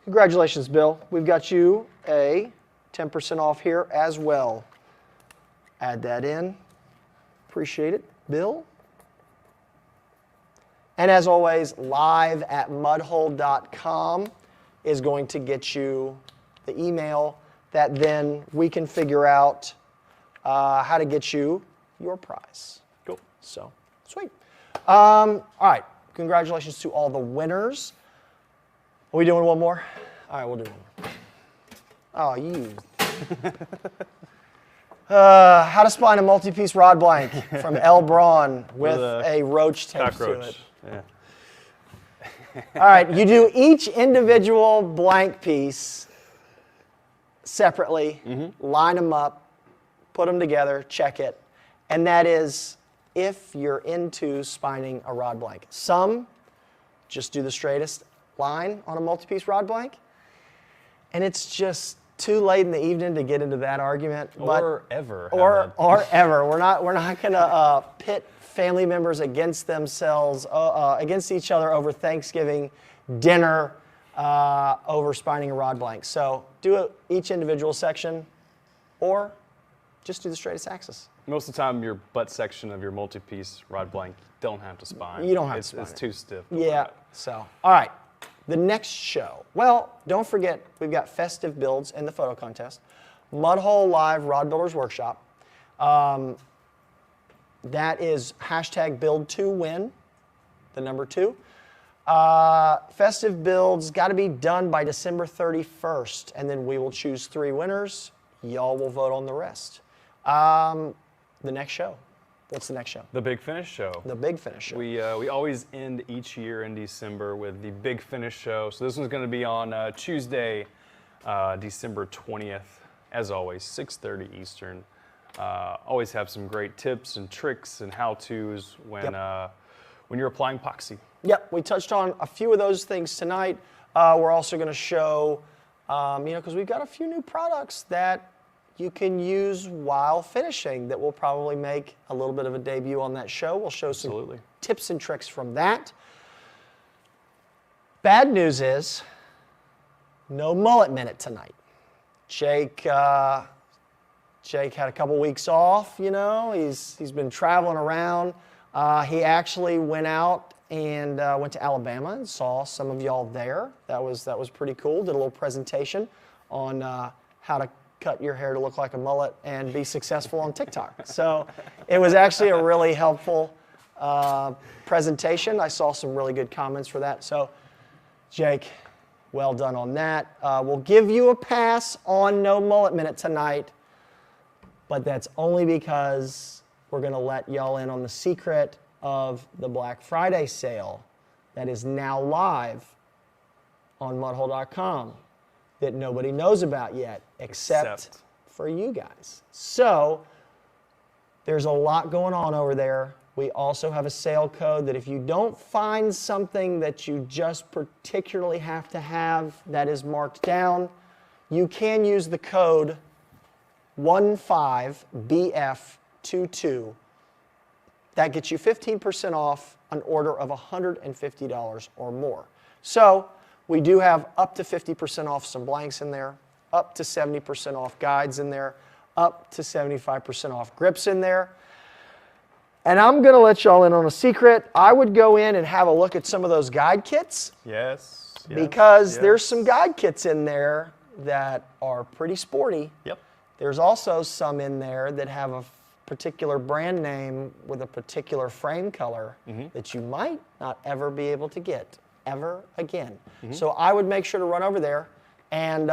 Congratulations, Bill. We've got you a 10% off here as well. Add that in. Appreciate it, Bill. And as always, live at mudhole.com is going to get you the email that then we can figure out how to get you your prize. Cool. So, sweet. All right. Congratulations to all the winners. Are we doing one more? All right, we'll do one more. Oh, you. How to spline a multi-piece rod blank from L. Braun with a roach taped to it. Yeah. All right, you do each individual blank piece separately, line them up, put them together, check it, and that is if you're into spining a rod blank. Some just do the straightest line on a multi-piece rod blank, and it's just too late in the evening to get into that argument. Or ever. Or ever. We're not going to pit family members against themselves, against each other over Thanksgiving dinner over spining a rod blank. So do each individual section, or just do the straightest axis. Most of the time, your butt section of your multi-piece rod blank don't have to spine. You don't have to spine. It's too stiff. Yeah. So, all right. The next show. Well, don't forget, we've got Festive builds in the photo contest. Mudhole Live Rod Builders Workshop. That is hashtag build2win, the number 2. Festive builds got to be done by December 31st, and then we will choose 3 winners. Y'all will vote on the rest. The next show. What's the next show? The Big Finish Show. The Big Finish Show. We always end each year in December with the Big Finish Show. So this one's going to be on Tuesday, December 20th. As always, 6:30 Eastern. Always have some great tips and tricks and how-tos when you're applying epoxy. Yep, we touched on a few of those things tonight. We're also going to show, because we've got a few new products that you can use while finishing that will probably make a little bit of a debut on that show. We'll show some tips and tricks from that. Bad news is no mullet minute tonight. Jake had a couple weeks off, he's been traveling around. He actually went out and went to Alabama and saw some of y'all there. That was pretty cool. Did a little presentation on how to cut your hair to look like a mullet and be successful on TikTok. So it was actually a really helpful presentation. I saw some really good comments for that. So Jake, well done on that. We'll give you a pass on no mullet minute tonight, but that's only because we're going to let y'all in on the secret of the Black Friday sale that is now live on mudhole.com that nobody knows about yet except for you guys. So there's a lot going on over there. We also have a sale code that if you don't find something that you just particularly have to have that is marked down, you can use the code 15BF22. That gets you 15% off an order of $150 or more. So we do have up to 50% off some blanks in there, up to 70% off guides in there, up to 75% off grips in there. And I'm going to let y'all in on a secret. I would go in and have a look at some of those guide kits. Yes. Because there's some guide kits in there that are pretty sporty. Yep. There's also some in there that have a particular brand name with a particular frame color that you might not ever be able to get ever again. So I would make sure to run over there and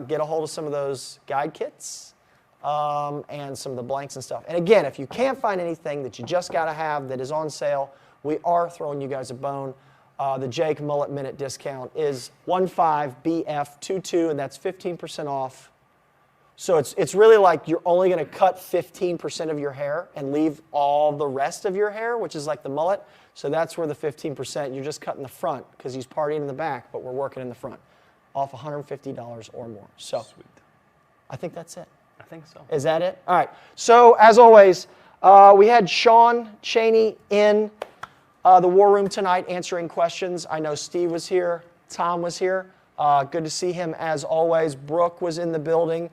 get a hold of some of those guide kits and some of the blanks and stuff. And again, if you can't find anything that you just got to have that is on sale, we are throwing you guys a bone. The Jake Mullet Minute discount is 15BF22, and that's 15% off. So it's really like you're only going to cut 15% of your hair and leave all the rest of your hair, which is like the mullet. So that's where the 15%, you're just cutting the front because he's partying in the back, but we're working in the front. Off $150 or more. So sweet. I think that's it. I think so. Is that it? All right. So as always, we had Sean Chaney in the war room tonight answering questions. I know Steve was here. Tom was here. Good to see him as always. Brooke was in the building.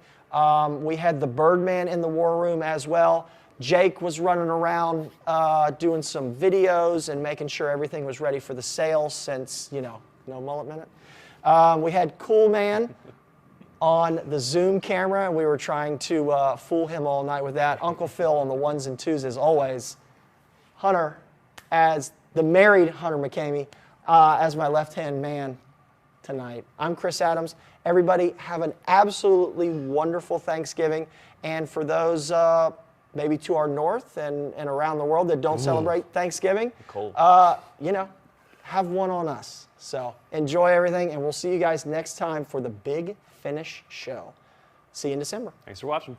We had the Birdman in the war room as well. Jake was running around doing some videos and making sure everything was ready for the sale since, no mullet minute. We had Cool Man on the Zoom camera, and we were trying to fool him all night with that. Uncle Phil on the ones and twos as always. Hunter as the married Hunter McCamey as my left-hand man tonight. I'm Chris Adams. Everybody have an absolutely wonderful Thanksgiving. And for those maybe to our north and around the world that don't celebrate Thanksgiving, have one on us. So enjoy everything, and we'll see you guys next time for the Big Finish Show. See you in December. Thanks for watching.